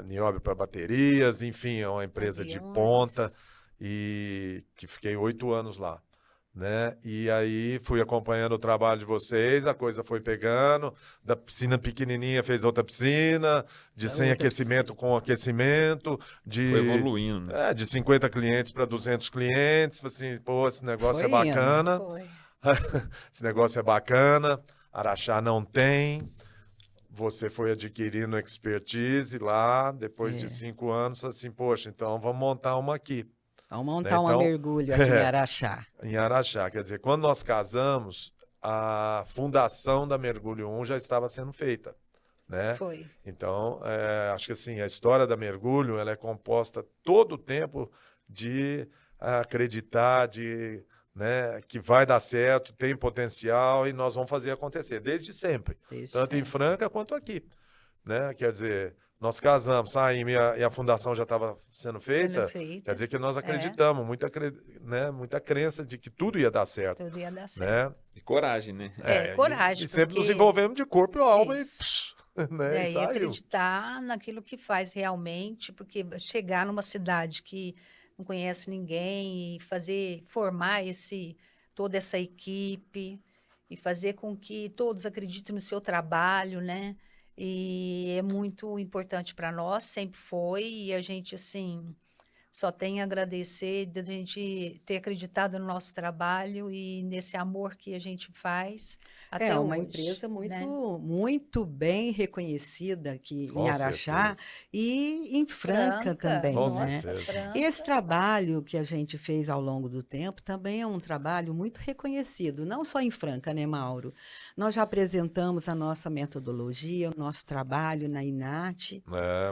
nióbio para baterias, enfim, é uma empresa de Aviões. ponta, e que fiquei 8 anos lá. Né? E aí fui acompanhando o trabalho de vocês, a coisa foi pegando, da piscina pequenininha fez outra piscina, de sem Outra aquecimento com aquecimento, Foi evoluindo, né? de 50 clientes para 200 clientes, assim, pô, esse negócio Foi é indo. bacana, Foi. esse negócio é bacana, Araxá não tem, você foi adquirindo expertise lá, depois de 5 anos, assim, poxa, então vamos montar uma aqui. Vamos montar Né? um Então, mergulho aqui em Araxá. Em Araxá, quer dizer, quando nós casamos, a fundação da Mergulho 1 já estava sendo feita, né? Foi. Então, acho que assim, a história da Mergulho, ela é composta todo o tempo de acreditar, né, que vai dar certo, tem potencial e nós vamos fazer acontecer, desde sempre, tanto em Franca quanto aqui, né? Quer dizer, nós casamos, saímos e a fundação já estava sendo feita, quer dizer que nós acreditamos, muita crença de que tudo ia dar certo. Tudo ia dar certo. Né? E coragem, né? Coragem. E sempre nos porque- envolvemos de corpo e alma Isso. né? E E saiu. acreditar naquilo que faz realmente, porque chegar numa cidade que não conhece ninguém e formar toda essa equipe e fazer com que todos acreditem no seu trabalho, né? E é muito importante para nós, sempre foi, e a gente, assim, só tem a agradecer de a gente ter acreditado no nosso trabalho e nesse amor que a gente faz até É uma hoje, empresa muito, né? muito bem reconhecida aqui Com em Araxá certeza. e em Franca também, Com né? certeza. Franca. Esse trabalho que a gente fez ao longo do tempo também é um trabalho muito reconhecido, não só em Franca, né, Mauro? Nós já apresentamos a nossa metodologia, o nosso trabalho na INAT.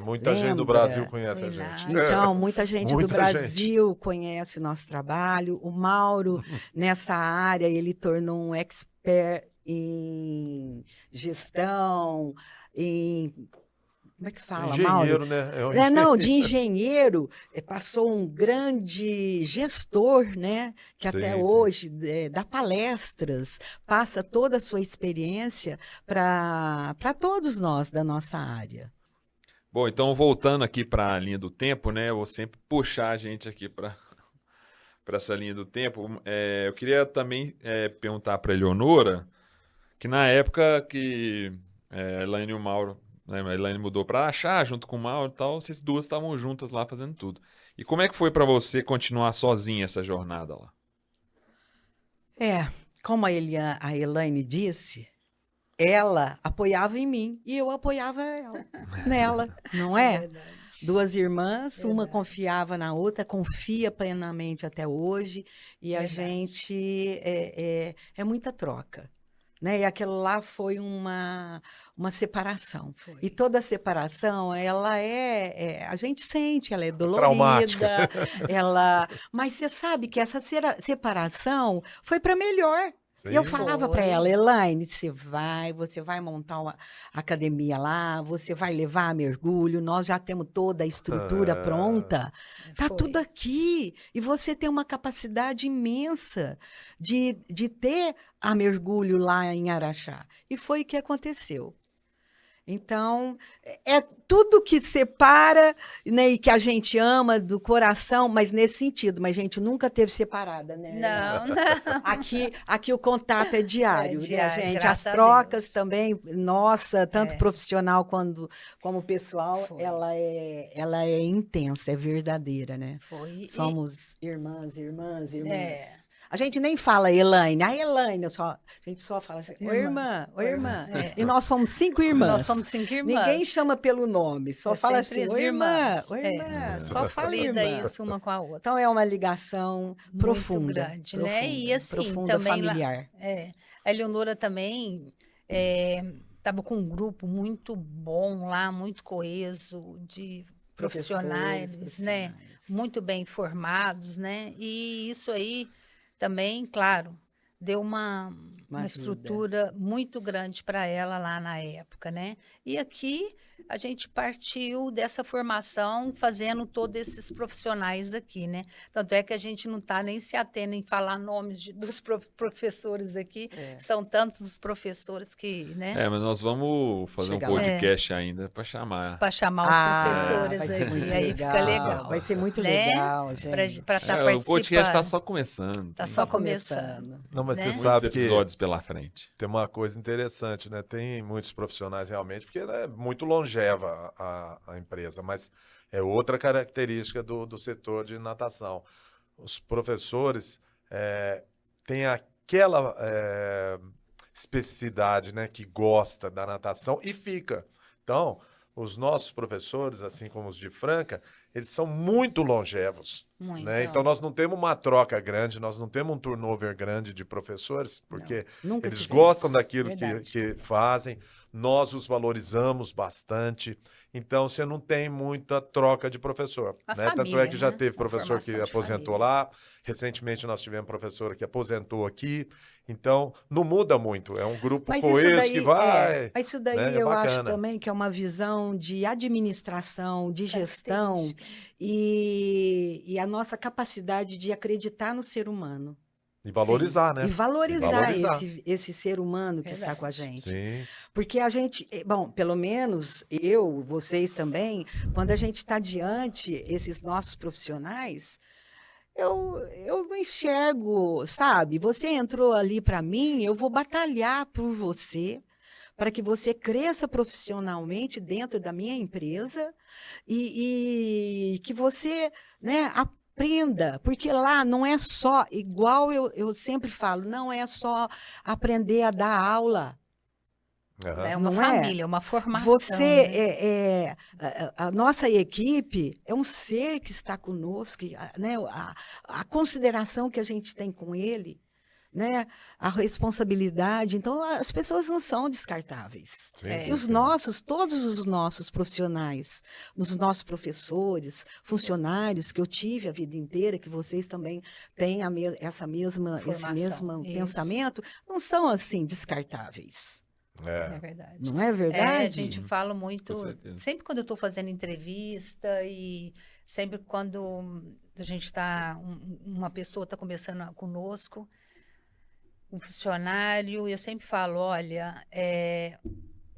Muita gente do Lembra? Brasil conhece a Foi gente. lá. Então, muita gente do Muita Brasil conhece o nosso trabalho. O Mauro, nessa área, ele tornou um expert em gestão, em... Como é que fala, Engenheiro, Mauro? né? Não, de engenheiro, passou um grande gestor, né? Que até Sim, sim. hoje dá palestras, passa toda a sua experiência para todos nós da nossa área. Bom, então voltando aqui para a linha do tempo, né? Eu vou sempre puxar a gente aqui para essa linha do tempo. Eu queria também perguntar para a Eleonora, que na época que a Elaine e o Mauro, né, a Elaine mudou para Araxá junto com o Mauro e tal, vocês duas estavam juntas lá fazendo tudo. E como é que foi para você continuar sozinha essa jornada lá? Como a Elaine disse, ela apoiava em mim e eu apoiava nela, não é? Verdade. Duas irmãs, uma Verdade. confiava na outra, confia plenamente até hoje, e a Verdade. gente é muita troca. Né? E aquilo lá foi uma separação. Foi. E toda separação, ela a gente sente, ela é traumática. dolorida, mas você sabe que essa separação foi para melhor. E eu falava para Foi. ela, Elaine, você vai montar uma academia lá, você vai levar a mergulho, nós já temos toda a estrutura pronta, tá Foi. tudo aqui. E você tem uma capacidade imensa de ter a mergulho lá em Araxá. E foi o que aconteceu. Então, é tudo que separa, né, e que a gente ama do coração, mas nesse sentido, mas a gente nunca teve separada, né? Não. Aqui o contato é diário, É né, diário, gente? As graças a trocas Deus. também, nossa, tanto É. profissional como pessoal, Foi. ela é intensa, é verdadeira, né? Foi. E- Somos irmãs. É. A gente nem fala Elaine, a gente só fala assim, oi Irmã. irmã. É. E nós somos 5 irmãs. Nós somos 5 irmãs. Ninguém chama pelo nome, só É fala sempre assim, as oi irmãs. irmã, só fala Lida irmã. isso uma com a outra. Então é uma ligação Muito profunda. grande, né? E assim, profunda também lá- familiar. A Eleonora também estava com um grupo muito bom lá, muito coeso, de profissionais, né? Muito bem formados, né? E isso aí também, claro, deu uma ajuda. estrutura muito grande para ela lá na época, né? E aqui a gente partiu dessa formação fazendo todos esses profissionais aqui, né? Tanto é que a gente não está nem se atendo em falar nomes dos professores aqui, são tantos os professores que, né? Mas nós vamos fazer Chega um lá. podcast ainda para chamar. Para chamar os professores vai ser aqui, muito aí fica legal. Vai ser muito né? legal, gente. Para estar O podcast está participando. só começando. Tá Tem só começando. Não, mas né? você muitos sabe que episódios pela frente. tem uma coisa interessante, né? Tem muitos profissionais realmente, porque ela é muito longeva a empresa, mas é outra característica do setor de natação. Os professores têm aquela especificidade, né, que gosta da natação e fica. Então, os nossos professores, assim como os de Franca, eles são muito longevos. Muito. Né? Então, nós não temos uma troca grande, nós não temos um turnover grande de professores, porque Nunca eles tivemos. gostam daquilo Verdade. que fazem, nós os valorizamos bastante, então você não tem muita troca de professor. A Né? Tanto família, é que já né? teve A professor que formação de aposentou família. lá, recentemente nós tivemos professora que aposentou aqui, então não muda muito, é um grupo Mas isso coeso daí, que vai. mas isso daí né? É eu acho bacana. também que é uma visão de administração, de gestão Característica. e a nossa capacidade de acreditar no ser humano. E valorizar, né? E valorizar, E valorizar. esse ser humano que está Verdade. com a gente. Sim. Porque a gente, bom, pelo menos eu, vocês também, quando a gente está diante esses nossos profissionais, eu não enxergo, sabe? Você entrou ali para mim, eu vou batalhar por você, para que você cresça profissionalmente dentro da minha empresa e que você, né, aprenda, porque lá não é só, igual eu sempre falo, não é só aprender a dar aula. Aham. É uma Não é? família, uma formação. Você, a nossa equipe é um ser que está conosco, né? A consideração que a gente tem com ele, né? A responsabilidade. Então, as pessoas não são descartáveis. Sim, É. E sim. todos os nossos profissionais, os nossos professores, funcionários que eu tive a vida inteira, que vocês também têm esse Formação, mesmo isso. pensamento, não são assim descartáveis. É verdade. Não é verdade? É, a gente fala muito, Com certeza. sempre quando eu estou fazendo entrevista e sempre quando a gente está, uma pessoa está começando conosco, um funcionário, eu sempre falo, olha, é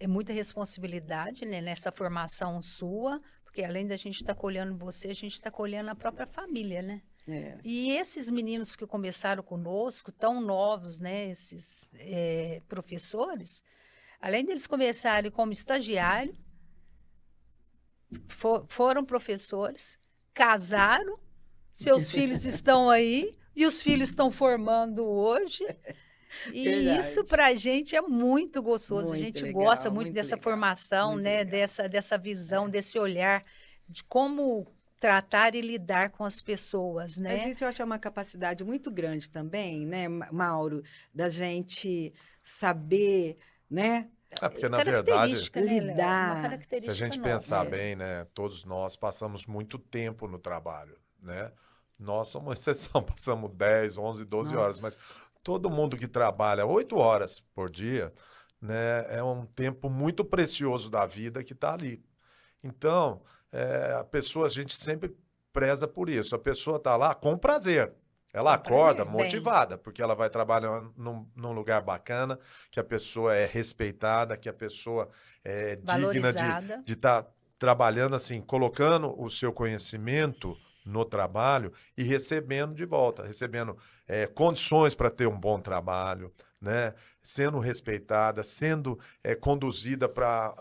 muita responsabilidade, né, nessa formação sua, porque além da gente estar colhendo você, a gente está colhendo a própria família, né? É. E esses meninos que começaram conosco, tão novos, né, esses professores, além deles começarem como estagiário, foram professores, casaram, seus filhos estão aí, e os filhos estão formando hoje. E Verdade. isso para a gente é muito gostoso. Muito A gente legal, gosta muito muito dessa legal, formação, muito né? legal. Dessa visão, desse olhar de como tratar e lidar com as pessoas, Mas né? isso eu acho uma capacidade muito grande também, né, Mauro, da gente saber, né? Porque, na verdade, Característica, né, Léo? lidar. Uma se característica a gente nossa. pensar bem, né, todos nós passamos muito tempo no trabalho, né? Nós somos uma exceção, passamos 10, 11, 12 horas, mas todo mundo que trabalha 8 horas por dia, né, é um tempo muito precioso da vida que está ali. Então, a gente sempre preza por isso. A pessoa está lá com prazer. Ela Com prazer, acorda bem. motivada, porque ela vai trabalhar num lugar bacana, que a pessoa é respeitada, que a pessoa é digna Valorizada. de estar trabalhando assim, colocando o seu conhecimento no trabalho e recebendo de volta, recebendo condições para ter um bom trabalho, né? Sendo respeitada, sendo conduzida para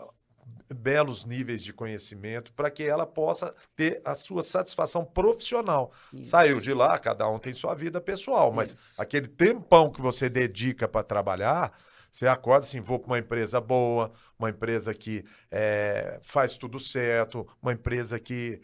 belos níveis de conhecimento, para que ela possa ter a sua satisfação profissional. Isso. Saiu de lá, cada um tem sua vida pessoal, mas Isso. aquele tempão que você dedica para trabalhar, você acorda assim, vou para uma empresa boa, uma empresa que faz tudo certo, uma empresa que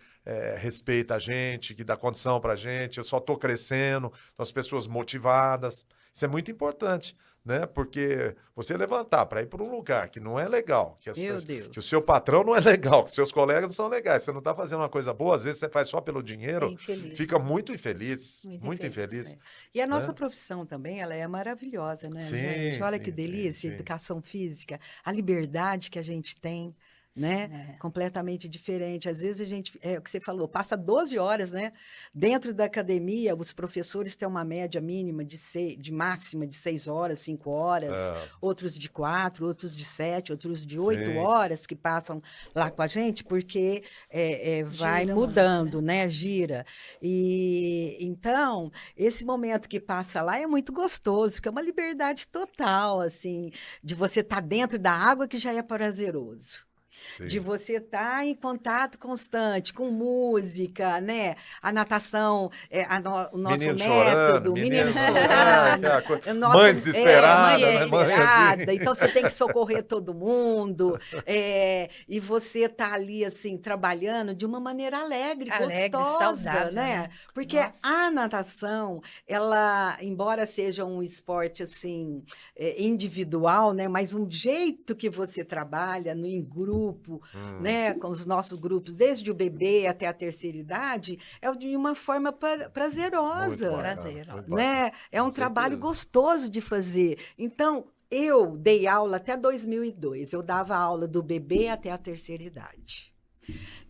respeita a gente, que dá condição para a gente, eu só estou crescendo, então as pessoas motivadas. Isso é muito importante, né? Porque você levantar para ir para um lugar que não é legal, Meu Deus. que o seu patrão não é legal, que seus colegas não são legais, você não está fazendo uma coisa boa, às vezes você faz só pelo É dinheiro, infeliz. fica muito infeliz, Muito muito infeliz, infeliz. E a nossa né? profissão também, ela é maravilhosa, né, Sim, gente? Olha sim, que sim, delícia, sim. educação física, a liberdade que a gente tem, né? É. Completamente diferente. Às vezes a gente, é o que você falou, passa 12 horas, né? Dentro da academia, os professores têm uma média mínima de máxima de 6 horas, 5 horas, É, outros de 4, outros de 7, outros de 8 sim. horas que passam lá com a gente, porque vai Gira muito, mudando, né? Gira. E então, esse momento que passa lá é muito gostoso, porque é uma liberdade total, assim, de você estar dentro da água que já é prazeroso. Sim. De você estar em contato constante com música, né? A natação, o nosso Menino chorando, método, menino menino chorando, chorando, aquela coisa. o nosso, Mãe mãe desesperada, né? Mãe desesperada. assim. Então você tem que socorrer todo mundo, e você tá ali assim trabalhando de uma maneira alegre, Alegre, gostosa, saudável, né? né? Porque Nossa. a natação, ela, embora seja um esporte assim individual, né? Mas um jeito que você trabalha em grupo, né? Com os nossos grupos, desde o bebê até a terceira idade, é de uma forma Muito prazerosa, bacana, Prazer, muito ó. bacana. né? É um Com trabalho certeza. gostoso de fazer. Então, eu dei aula até 2002. Eu dava aula do bebê até a terceira idade.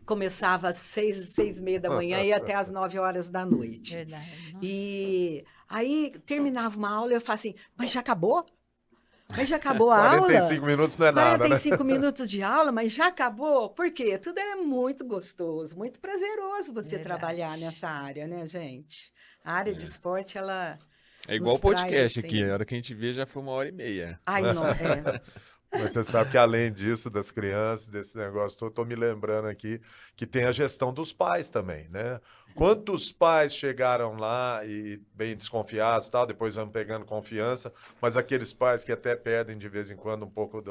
Começava às 6h30 da manhã e até às 9 horas da noite. Verdade. Nossa. E aí terminava uma aula e eu falava assim, mas já acabou? Mas já acabou a 45 aula? minutos não é nada, né? 45 minutos de aula, mas já acabou? Por quê? Tudo era muito gostoso, muito prazeroso você Verdade. trabalhar nessa área, né, gente? A área de esporte, ela É igual o nos traz, podcast assim... aqui. A hora que a gente vê já foi 1h30. Ai, não, Mas você sabe que além disso, das crianças, desse negócio todo, estou me lembrando aqui que tem a gestão dos pais também, né? Quantos pais chegaram lá e bem desconfiados, tal, depois vão pegando confiança, mas aqueles pais que até perdem de vez em quando um pouco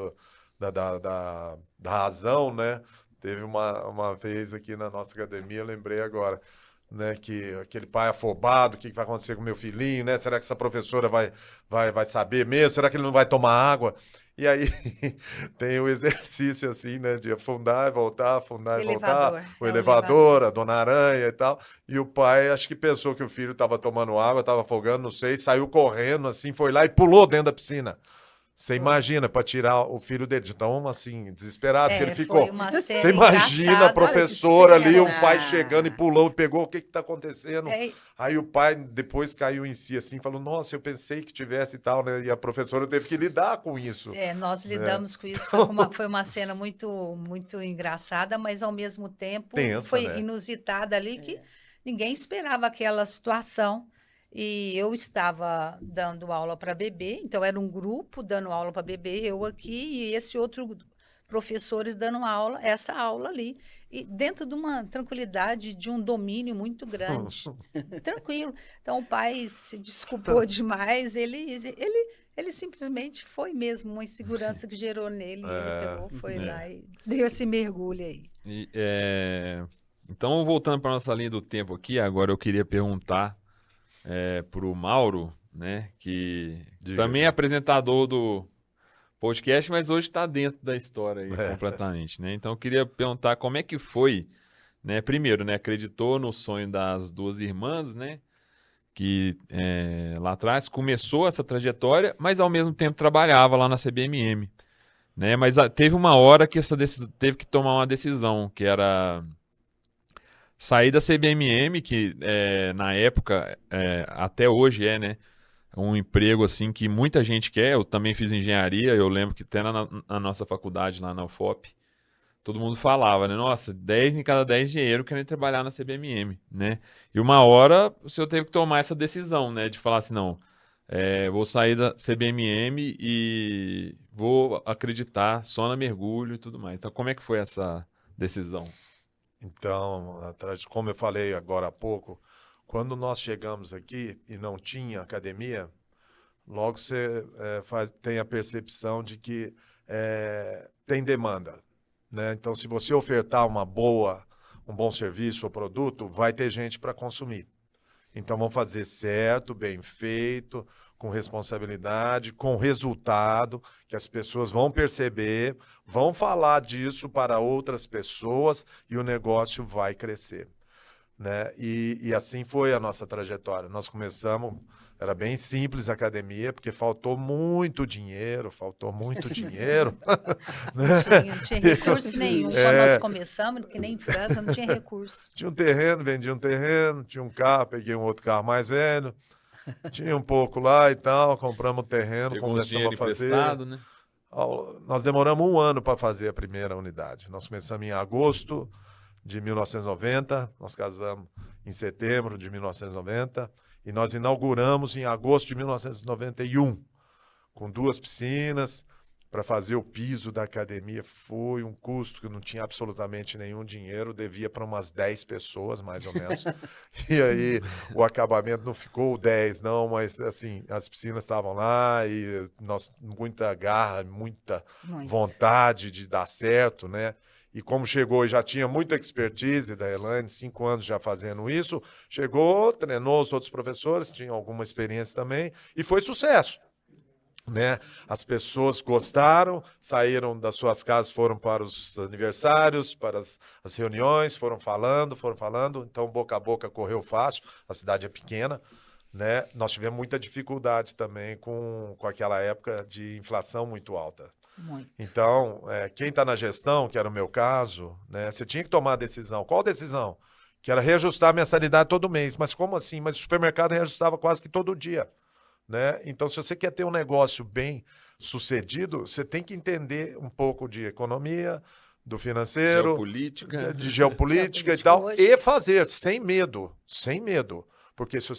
da razão, né? Teve uma vez aqui na nossa academia, lembrei agora, né, que aquele pai afobado, o que vai acontecer com meu filhinho, né? Será que essa professora vai saber mesmo? Será que ele não vai tomar água? E aí tem o exercício assim, né, de afundar e voltar, afundar e voltar, Elevador. o É o elevador, a dona aranha e tal. E o pai acho que pensou que o filho estava tomando água, estava afogando, não sei, saiu correndo assim, foi lá e pulou dentro da piscina. Você imagina, para tirar o filho dele. Então, assim, desesperado, que ele ficou. Foi uma cena Você imagina a engraçada. professora Olha que ali, um cena. pai chegando e pulou, pegou, o que está acontecendo? É, Aí o pai depois caiu em si, assim, falou, nossa, eu pensei que tivesse e tal, né? E a professora teve que lidar com isso. nós lidamos com isso. Foi uma cena muito, muito engraçada, mas ao mesmo tempo Tensa, foi né? inusitada ali, que ninguém esperava aquela situação. E eu estava dando aula para bebê, então era um grupo dando aula para bebê, eu aqui e esse outro professores dando aula, essa aula ali. E dentro de uma tranquilidade, de um domínio muito grande. Tranquilo. Então o pai se desculpou demais, ele simplesmente foi mesmo uma insegurança que gerou nele. E ele pegou, foi lá e deu esse mergulho aí. E, então, voltando para nossa linha do tempo aqui, agora eu queria perguntar para o Mauro, né, que Diga. também é apresentador do podcast, mas hoje está dentro da história aí completamente, né? Então eu queria perguntar como é que foi, né? Primeiro, né, acreditou no sonho das duas irmãs, né? Que lá atrás começou essa trajetória, mas ao mesmo tempo trabalhava lá na CBMM, né? Mas teve uma hora que teve que tomar uma decisão, que era sair da CBMM, que na época, até hoje né? Um emprego assim que muita gente quer. Eu também fiz engenharia, eu lembro que até na nossa faculdade, lá na UFOP, todo mundo falava, né? Nossa, 10 em cada 10 engenheiros querem trabalhar na CBMM, né? E uma hora o senhor teve que tomar essa decisão, né? De falar assim, não, vou sair da CBMM e vou acreditar só na mergulho e tudo mais. Então, como é que foi essa decisão? Então, como eu falei agora há pouco, quando nós chegamos aqui e não tinha academia, logo você tem a percepção de que tem demanda, né? Então, se você ofertar um bom serviço ou produto, vai ter gente para consumir. Então, vamos fazer certo, bem feito, com responsabilidade, com resultado, que as pessoas vão perceber, vão falar disso para outras pessoas e o negócio vai crescer, né? E assim foi a nossa trajetória. Nós começamos, era bem simples a academia, porque faltou muito dinheiro. Não tinha recurso nenhum. Quando nós começamos, que nem em França, não tinha recurso. Tinha um terreno, vendi um terreno, tinha um carro, peguei um outro carro mais velho, tinha um pouco lá e tal, compramos um terreno, Pegou uns começamos dinheiro a fazer. emprestado, né? Nós demoramos 1 ano para fazer a primeira unidade. Nós começamos em agosto de 1990, nós casamos em setembro de 1990 e nós inauguramos em agosto de 1991, com 2 piscinas. Para fazer o piso da academia foi um custo que não tinha absolutamente nenhum dinheiro, devia para umas 10 pessoas, mais ou menos. E aí o acabamento não ficou 10, não, mas assim, as piscinas estavam lá e nós, muita garra, muita vontade de dar certo, né? E como chegou e já tinha muita expertise da Elaine, 5 anos já fazendo isso, chegou, treinou os outros professores, tinha alguma experiência também, e foi sucesso. Né? As pessoas gostaram, saíram das suas casas, foram para os aniversários, para as reuniões, foram falando, então boca a boca correu fácil, a cidade é pequena, né? Nós tivemos muita dificuldade também com aquela época de inflação muito alta. Muito. Então, quem está na gestão, que era o meu caso, né? Você tinha que tomar a decisão. Qual decisão? Que era reajustar a mensalidade todo mês. Mas como assim? Mas o supermercado reajustava quase que todo dia. Né? Então, se você quer ter um negócio bem sucedido, você tem que entender um pouco de economia, do financeiro, de geopolítica e tal, e fazer sem medo, porque se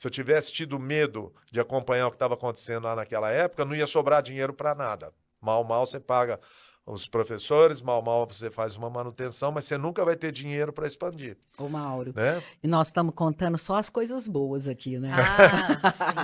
eu tivesse tido medo de acompanhar o que estava acontecendo lá naquela época, não ia sobrar dinheiro para nada. Mal você paga os professores, mal você faz uma manutenção, mas você nunca vai ter dinheiro para expandir. Ô, Mauro, né? E nós estamos contando só as coisas boas aqui, né?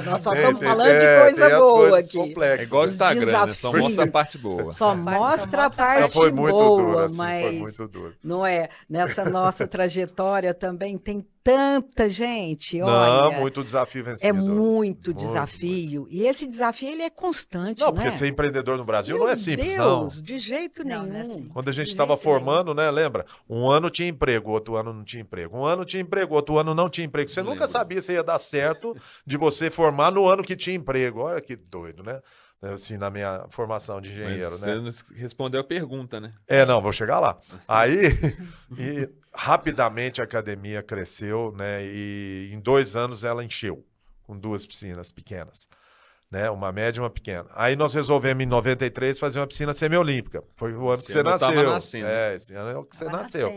Nós só estamos falando de coisa boa aqui. Complexas, é igual o Instagram, né? Só mostra a parte boa. Só mostra a parte foi muito boa, duro, assim, mas foi muito duro. Não é? Nessa nossa trajetória também tem tanta gente, Não, olha. muito desafio vencido. É muito desafio. Muito. E esse desafio, ele é constante, não, porque ser empreendedor no Brasil não é simples, não. De jeito nenhum. Não é assim. Quando a gente estava formando, né, lembra? Um ano tinha emprego, outro ano não tinha emprego. Um ano tinha emprego, outro ano não tinha emprego. Você nunca sabia se ia dar certo de você formar no ano que tinha emprego. Olha que doido, né? Assim, na minha formação de engenheiro, mas né? Você não respondeu a pergunta, né? Não, vou chegar lá. Aí, e rapidamente a academia cresceu, né? E em 2 anos ela encheu, com 2 piscinas pequenas, né? Uma média e uma pequena. Aí nós resolvemos, em 93, fazer uma piscina semiolímpica. Foi o ano que você nasceu. Esse ano é o que você nasceu.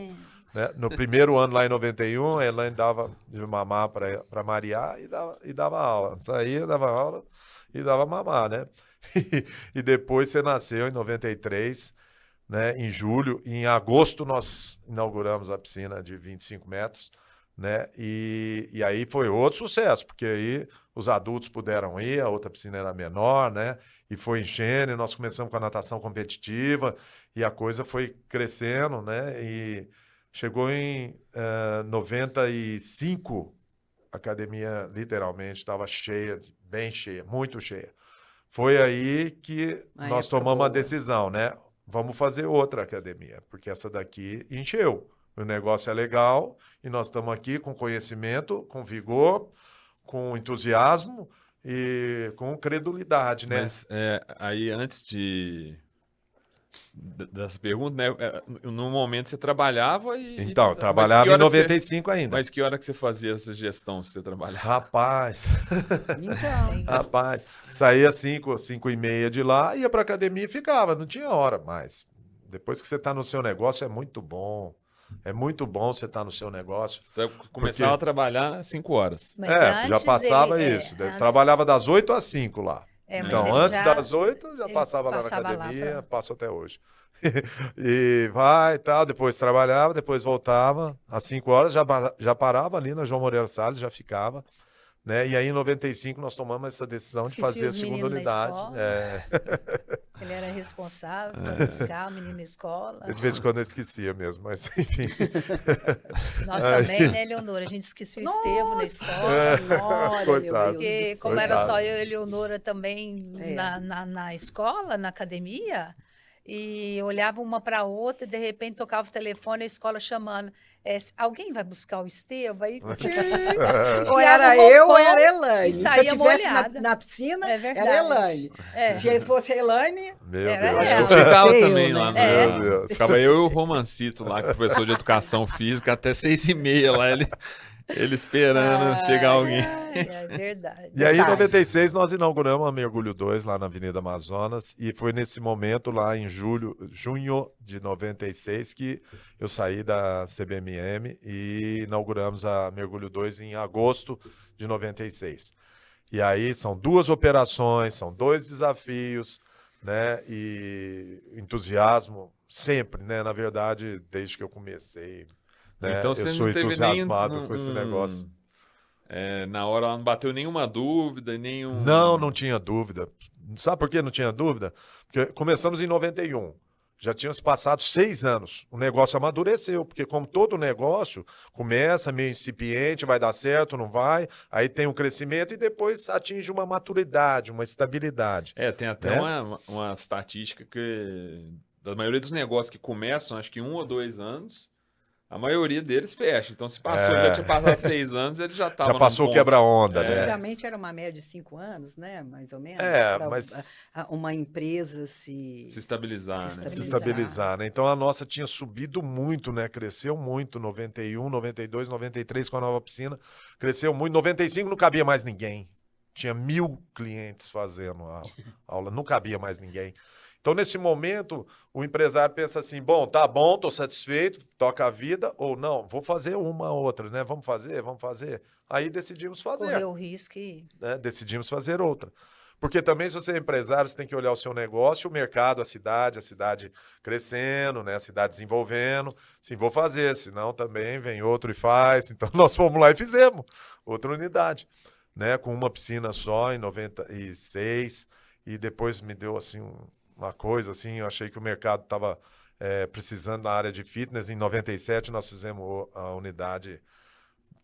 Né? No primeiro ano, lá em 91, a Elaine dava de mamar para Mariá e dava aula. Saía, dava aula e dava mamar, né? E depois você nasceu em 93, né, em julho. E em agosto nós inauguramos a piscina de 25 metros, né? E aí foi outro sucesso, porque aí os adultos puderam ir, a outra piscina era menor, né? E foi enchendo, e nós começamos com a natação competitiva, e a coisa foi crescendo, né? E chegou em 95, a academia literalmente estava cheia, bem cheia, muito cheia. Foi aí que nós tomamos a decisão, né? Vamos fazer outra academia, porque essa daqui encheu. O negócio é legal e nós estamos aqui com conhecimento, com vigor, com entusiasmo e com credulidade, né? Mas aí, antes dessa pergunta, né? No momento você trabalhava e... Então, trabalhava em 95 ainda. Mas que hora que você fazia essa gestão, se você trabalhava? Rapaz, Então, rapaz, saía 5h30 de lá, ia para academia e ficava, não tinha hora mais. Depois que você está no seu negócio, é muito bom. É muito bom você estar no seu negócio. Você começava a trabalhar às 5 horas. Mas já passava isso. Trabalhava das 8 às 5 lá. Então, antes das 8, já passava lá na academia, passo até hoje. E vai e tal, depois trabalhava, depois voltava. Às 5 horas já parava ali na João Moreira Salles, já ficava. Né? E aí, em 95, nós tomamos essa decisão de fazer a segunda unidade. Ele era responsável para buscar o menino na escola. De vez em quando eu esquecia mesmo, mas enfim. Nós também, né, Eleonora? A gente esqueceu o Estevão na escola. Olha, Coitado. meu Deus Porque do como céu. era só Coitado. eu e a Eleonora também É. na escola, na academia, e olhava uma para a outra, e de repente tocava o telefone, a escola chamando. Alguém vai buscar o Estevão? Aí, Ou era eu ou era a Elaine. e Se eu saía estivesse molhada. na piscina, É era verdade. a Elaine. É. Se fosse a Elaine, Meu Era Deus. ela. Eu ficava Sei, também né? lá. É. Meu Deus. Ficava eu e o Romancito lá, que é professor de educação física, até 6h30 lá, ele esperando chegar alguém. É verdade. E aí, em Verdade. 96, nós inauguramos a Mergulho 2 lá na Avenida Amazonas, e foi nesse momento, lá em junho de 96, que eu saí da CBMM e inauguramos a Mergulho 2 em agosto de 96. E aí são 2 operações, são 2 desafios, né? E entusiasmo sempre, né? Na verdade, desde que eu comecei, né? Então Eu você sou não teve nem entusiasmado com esse negócio. Na hora ela não bateu nenhuma dúvida, nenhum. Não tinha dúvida. Sabe por que não tinha dúvida? Porque começamos em 91. Já tinham se passado 6 anos. O negócio amadureceu, porque como todo negócio, começa meio incipiente, vai dar certo, não vai, aí tem um crescimento e depois atinge uma maturidade, uma estabilidade. Tem até né? uma estatística que da maioria dos negócios que começam, acho que 1 ou 2 anos, a maioria deles fecha. Então, se passou, já tinha passado 6 anos, ele já estava Já passou o quebra-onda, né? antigamente era uma média de 5 anos, né? Mais ou menos. pra Mas uma empresa se estabilizar, Se né? se estabilizar, né? Então a nossa tinha subido muito, né? Cresceu muito, 91, 92, 93 com a nova piscina, cresceu muito. 95 não cabia mais ninguém. Tinha 1.000 clientes fazendo a aula, não cabia mais ninguém. Então, nesse momento, o empresário pensa assim, bom, tá bom, tô satisfeito, toca a vida, ou não, vou fazer uma outra, né? Vamos fazer. Aí decidimos fazer. Correu o risco e... Né? Decidimos fazer outra. Porque também, se você é empresário, você tem que olhar o seu negócio, o mercado, a cidade crescendo, né? A cidade desenvolvendo. Sim, vou fazer, senão também vem outro e faz. Então, nós fomos lá e fizemos outra unidade, né? Com uma piscina só em 96, e depois me deu, assim, uma coisa, assim, eu achei que o mercado estava precisando na área de fitness. Em 97, nós fizemos a unidade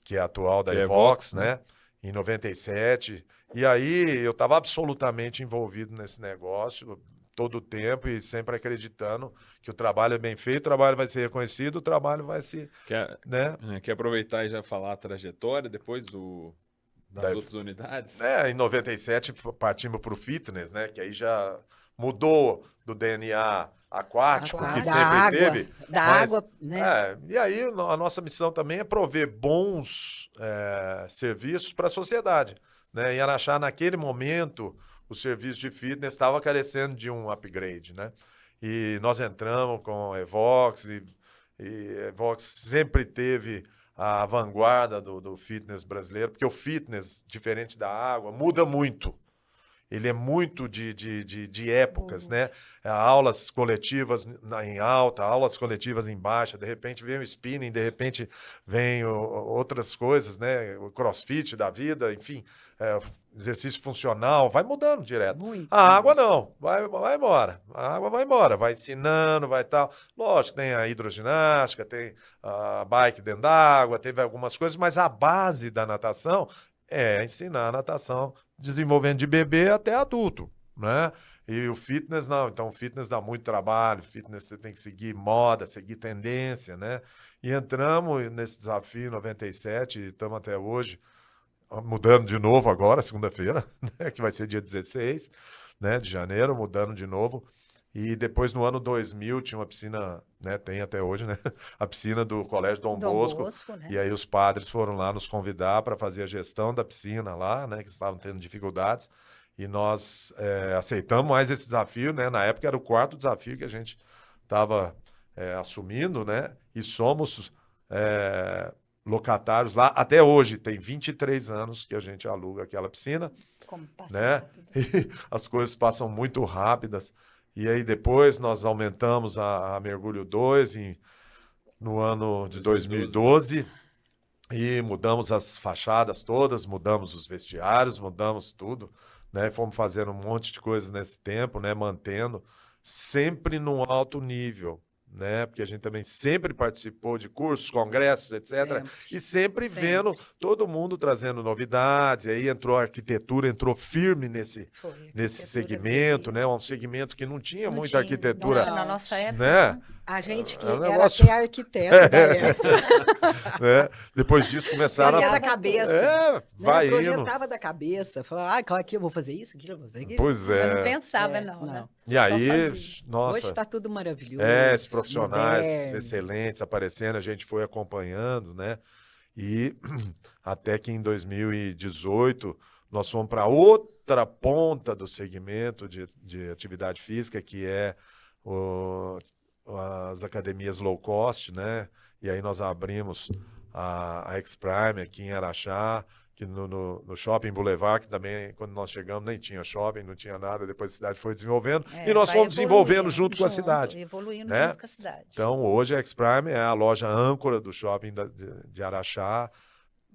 que é a atual da Que é Evox, Evox, né? Em 97. E aí eu estava absolutamente envolvido nesse negócio todo o tempo e sempre acreditando que o trabalho é bem feito, o trabalho vai ser reconhecido, o trabalho vai se... Quer aproveitar e já falar a trajetória depois das outras unidades? Em 97 partimos para o fitness, né? Que aí já mudou do DNA aquático, que sempre teve. Da mas, água, né? E aí a nossa missão também é prover bons serviços para a sociedade. Né? Em Araxá, naquele momento, o serviço de fitness estava carecendo de um upgrade. Né? E nós entramos com a Evox, e Evox sempre teve a vanguarda do fitness brasileiro, porque o fitness, diferente da água, muda muito. Ele é muito de épocas, né? Aulas coletivas em alta, aulas coletivas em baixa, de repente vem o spinning, de repente vem outras coisas, né? O crossfit da vida, enfim, exercício funcional, vai mudando direto. Muito. A água não, vai embora. A água vai embora, vai ensinando, vai tal. Lógico, tem a hidroginástica, tem a bike dentro d'água, teve algumas coisas, mas a base da natação é ensinar a natação, desenvolvendo de bebê até adulto, né? E o fitness não, então o fitness dá muito trabalho, fitness você tem que seguir moda, seguir tendência, né? E entramos nesse desafio em 97 e estamos até hoje, mudando de novo agora, segunda-feira, né? Que vai ser dia 16, né, de janeiro, mudando de novo. E depois, no ano 2000, tinha uma piscina, né, tem até hoje, né, a piscina do Colégio Dom Bosco, né? E aí os padres foram lá nos convidar para fazer a gestão da piscina lá, né, que estavam tendo dificuldades, e nós aceitamos mais esse desafio, né, na época era o 4º desafio que a gente estava assumindo, né, e somos locatários lá, até hoje, tem 23 anos que a gente aluga aquela piscina, Como passa né, rápido. e as coisas passam muito rápidas. E aí depois nós aumentamos a Mergulho 2 no ano de 2012 e mudamos as fachadas todas, mudamos os vestiários, mudamos tudo, né? Fomos fazendo um monte de coisas nesse tempo, né? Mantendo sempre num alto nível, né? Porque a gente também sempre participou de cursos, congressos, etc. Sempre. E sempre Sempre. vendo todo mundo trazendo novidades. E aí entrou a arquitetura, entrou firme nesse segmento, né? Um segmento que não tinha Não muita tinha. arquitetura, Nossa, na nossa época, né? A gente que É um era negócio- até arquiteto da época. né? Depois disso começaram Fazia a... da cabeça. É, vai indo. Projetava da cabeça. Falava, aqui eu vou fazer isso, aqui eu vou fazer aquilo. Pois eu não é. pensava, É, não, né? não. E Só aí, fazia. Hoje nossa, está tudo maravilhoso. esses profissionais moderno. excelentes aparecendo, a gente foi acompanhando, né? E até que em 2018 nós fomos para outra ponta do segmento de atividade física, que é as academias low cost, né? E aí nós abrimos a X-Prime aqui em Araxá, que no Shopping Boulevard, que também, quando nós chegamos, nem tinha shopping, não tinha nada, depois a cidade foi desenvolvendo, e nós vai fomos desenvolvendo evoluindo junto com a cidade. Evoluindo né? junto com a cidade. Então, hoje a X-Prime é a loja âncora do shopping de Araxá,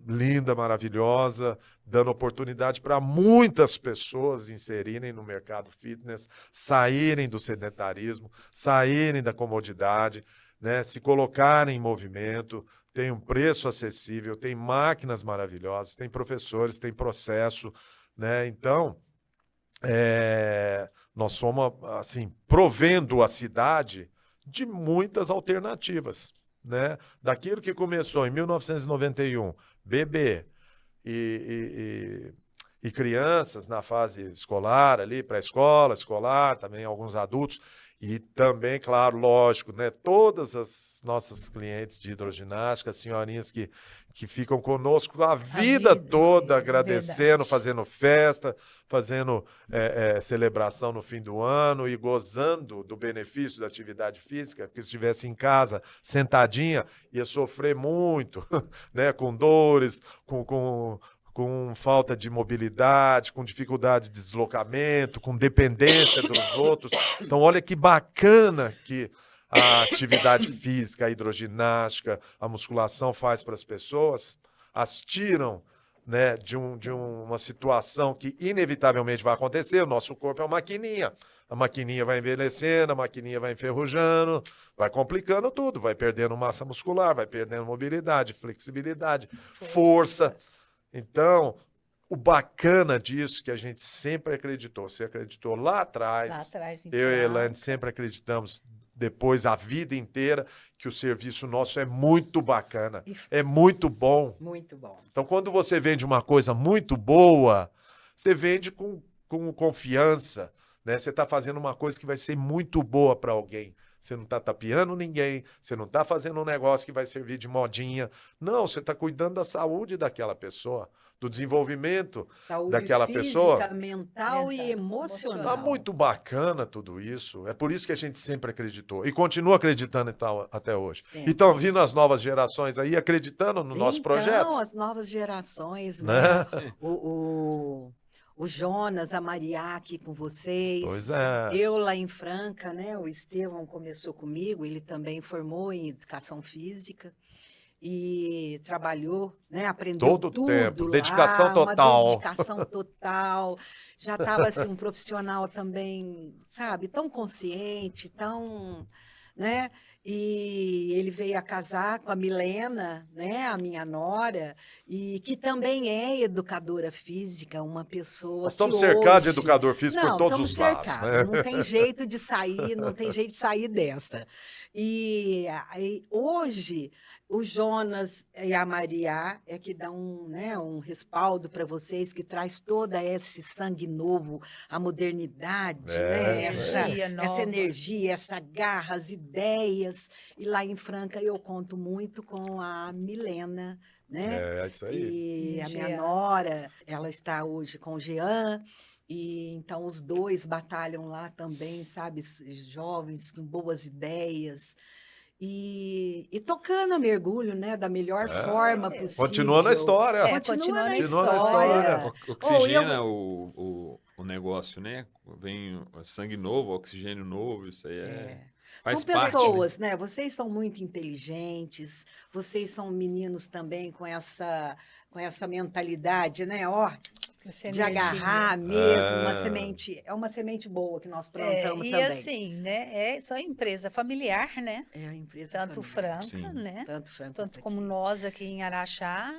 linda, maravilhosa, dando oportunidade para muitas pessoas inserirem no mercado fitness, saírem do sedentarismo, saírem da comodidade, né? Se colocarem em movimento. Tem um preço acessível, tem máquinas maravilhosas, tem professores, tem processo, né? Então, nós fomos assim, provendo a cidade de muitas alternativas, né? Daquilo que começou em 1991, bebê e crianças na fase escolar, ali, pré-escola, escolar, também alguns adultos, e também, claro, lógico, né? Todas as nossas clientes de hidroginástica, senhorinhas que ficam conosco a vida toda, agradecendo, verdade. fazendo festa, fazendo celebração no fim do ano e gozando do benefício da atividade física, porque se estivesse em casa, sentadinha, ia sofrer muito, né? Com dores, com falta de mobilidade, com dificuldade de deslocamento, com dependência dos outros. Então, olha que bacana que a atividade física, a hidroginástica, a musculação faz para as pessoas, as tiram, né, de uma situação que inevitavelmente vai acontecer. O nosso corpo é uma maquininha. A maquininha vai envelhecendo, a maquininha vai enferrujando, vai complicando tudo, vai perdendo massa muscular, vai perdendo mobilidade, flexibilidade, força. Então, o bacana disso que a gente sempre acreditou, você acreditou lá atrás, em eu e a Elaine Franca. sempre acreditamos, depois a vida inteira, que o serviço nosso é muito bacana, é muito bom. Muito bom. Então, quando você vende uma coisa muito boa, você vende com confiança, né? Você está fazendo uma coisa que vai ser muito boa para alguém. Você não está tapeando ninguém, você não está fazendo um negócio que vai servir de modinha. Não, você está cuidando da saúde daquela pessoa, do desenvolvimento Saúde daquela física, pessoa. mental e emocional. Tá muito bacana tudo isso. É por isso que a gente sempre acreditou. E continua acreditando então, até hoje. Sempre. E estão vindo as novas gerações aí acreditando no nosso projeto. Então, as novas gerações, Né? né? O Jonas, a Maria aqui com vocês. Pois é. Eu lá em Franca, né? O Estevão começou comigo, ele também formou em educação física e trabalhou, né? Aprendeu Todo tudo tempo, lá, dedicação total. Uma dedicação total. Já estava assim, um profissional também, sabe, tão consciente, tão, né? E ele veio a casar com a Milena, né, a minha nora, e que também é educadora física, uma pessoa Nós estamos que cercados de hoje... educador físico por todos os lados. cercados, Né? não tem jeito de sair, não tem jeito de sair dessa. E aí, hoje, o Jonas e a Maria é que dão, né, um respaldo para vocês, que traz todo esse sangue novo, a modernidade, né, essa energia, essa garra, as ideias. E lá em Franca eu conto muito com a Milena, né? É isso aí. E a minha nora, ela está hoje com o Jean. E então os dois batalham lá também, sabe? Jovens com boas ideias. E tocando a mergulho, né? Da melhor forma possível. Continuando a história. Continuando a Continuando a história. Oxigena o negócio, né? Vem sangue novo, oxigênio novo, isso aí faz São parte, pessoas, né? Vocês são muito inteligentes, vocês são meninos também com essa mentalidade, né? Ó, Essa de energia. agarrar mesmo, uma semente, é uma semente boa que nós plantamos E também. assim, né? É só empresa familiar, né? É a empresa Tanto familiar. Franca, Sim. né? Tanto Franca Tanto quanto como aqui. nós aqui em Araxá.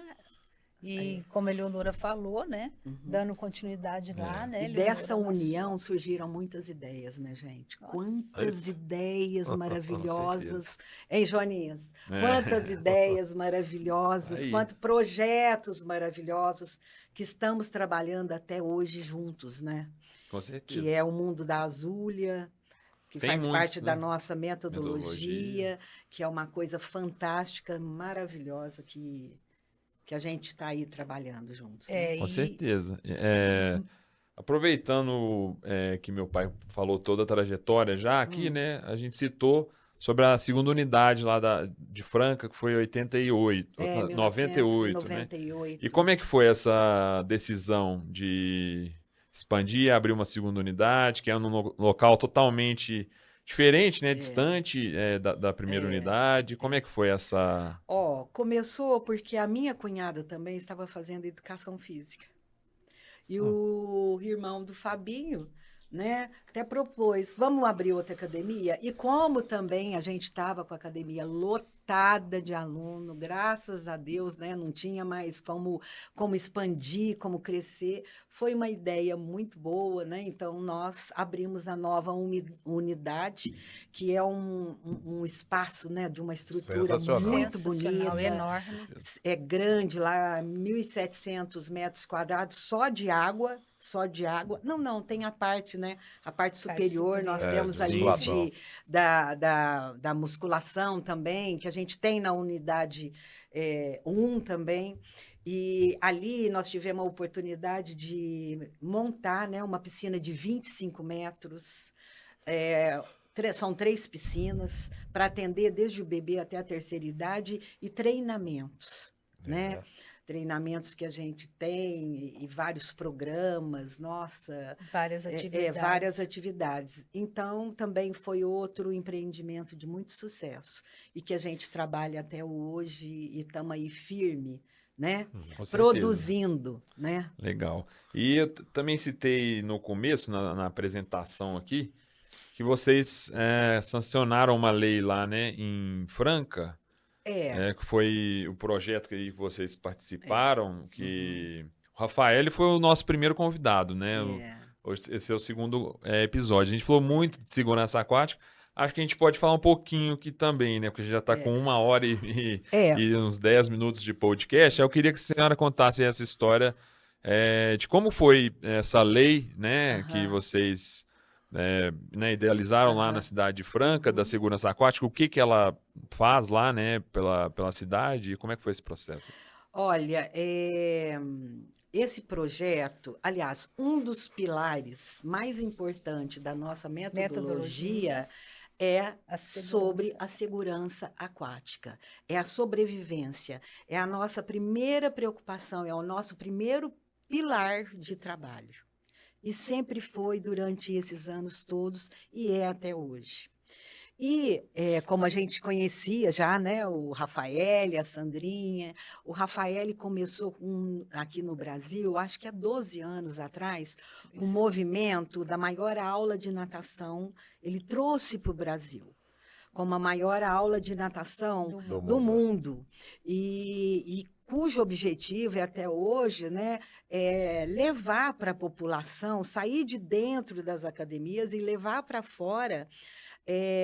E como a Eleonora falou, né? Dando continuidade lá, né, E Eleonora, dessa na união sua. surgiram muitas ideias, né, gente? Nossa. Quantas ideias Com maravilhosas, hein, Joaninhas? É. Quantas ideias maravilhosas, Aí. quantos projetos maravilhosos que estamos trabalhando até hoje juntos, né? Com Que certeza. é o mundo da Azúlia, que Tem faz muitos, parte da né? nossa metodologia, Metodologia. que é uma coisa fantástica, maravilhosa que a gente está aí trabalhando juntos, né? Com E certeza. Aproveitando que meu pai falou toda a trajetória já aqui, né? A gente citou sobre a segunda unidade lá de Franca, que foi em 88, 98, né? 1998. E como é que foi essa decisão de expandir e abrir uma segunda unidade, que é num local totalmente diferente, né? Distante da primeira unidade? Como é que foi essa... Ó, começou porque a minha cunhada também estava fazendo educação física. E o irmão do Fabinho, né, até propôs, vamos abrir outra academia? E como também a gente estava com a academia lotada de aluno, graças a Deus, né, não tinha mais como expandir, como crescer, foi uma ideia muito boa, né? Então nós abrimos a nova unidade, que é um espaço, né, de uma estrutura Sensacional. muito sensacional, bonita, enorme. é grande lá, 1.700 metros quadrados só de água, só de água. Não, tem a parte, né? A parte superior, nós superior. temos de ali musculação. da musculação também, que a gente tem na unidade 1 também. E ali nós tivemos a oportunidade de montar, né, uma piscina de 25 metros. São 3 piscinas para atender desde o bebê até a terceira idade e treinamentos, né? Treinamentos que a gente tem e vários programas, nossa, Várias atividades. várias atividades. Então, também foi outro empreendimento de muito sucesso e que a gente trabalha até hoje e estamos aí firme, né? Com certeza. Produzindo, né? Legal. E eu também citei no começo, na apresentação aqui, que vocês sancionaram uma lei lá, né, em Franca, que foi o projeto que vocês participaram, que o Rafael foi o nosso primeiro convidado, né? Esse é o segundo episódio. A gente falou muito de segurança aquática. Acho que a gente pode falar um pouquinho aqui também, né? Porque a gente já está com 1 hora e uns 10 minutos de podcast. Eu queria que a senhora contasse essa história de como foi essa lei, né? Que vocês né, idealizaram lá na cidade de Franca, da segurança aquática. O que ela faz lá, né? Pela cidade. E como é que foi esse processo? Olha, esse projeto, aliás, um dos pilares mais importantes da nossa metodologia é sobre a segurança aquática, é a sobrevivência, é a nossa primeira preocupação, é o nosso primeiro pilar de trabalho. E sempre foi durante esses anos todos e é até hoje. E como a gente conhecia já, né, o Rafael e a Sandrinha, o Rafael começou aqui no Brasil, acho que há 12 anos atrás, o movimento da maior aula de natação, ele trouxe para o Brasil, como a maior aula de natação do mundo. E cujo objetivo é até hoje, né, levar para a população, sair de dentro das academias e levar para fora,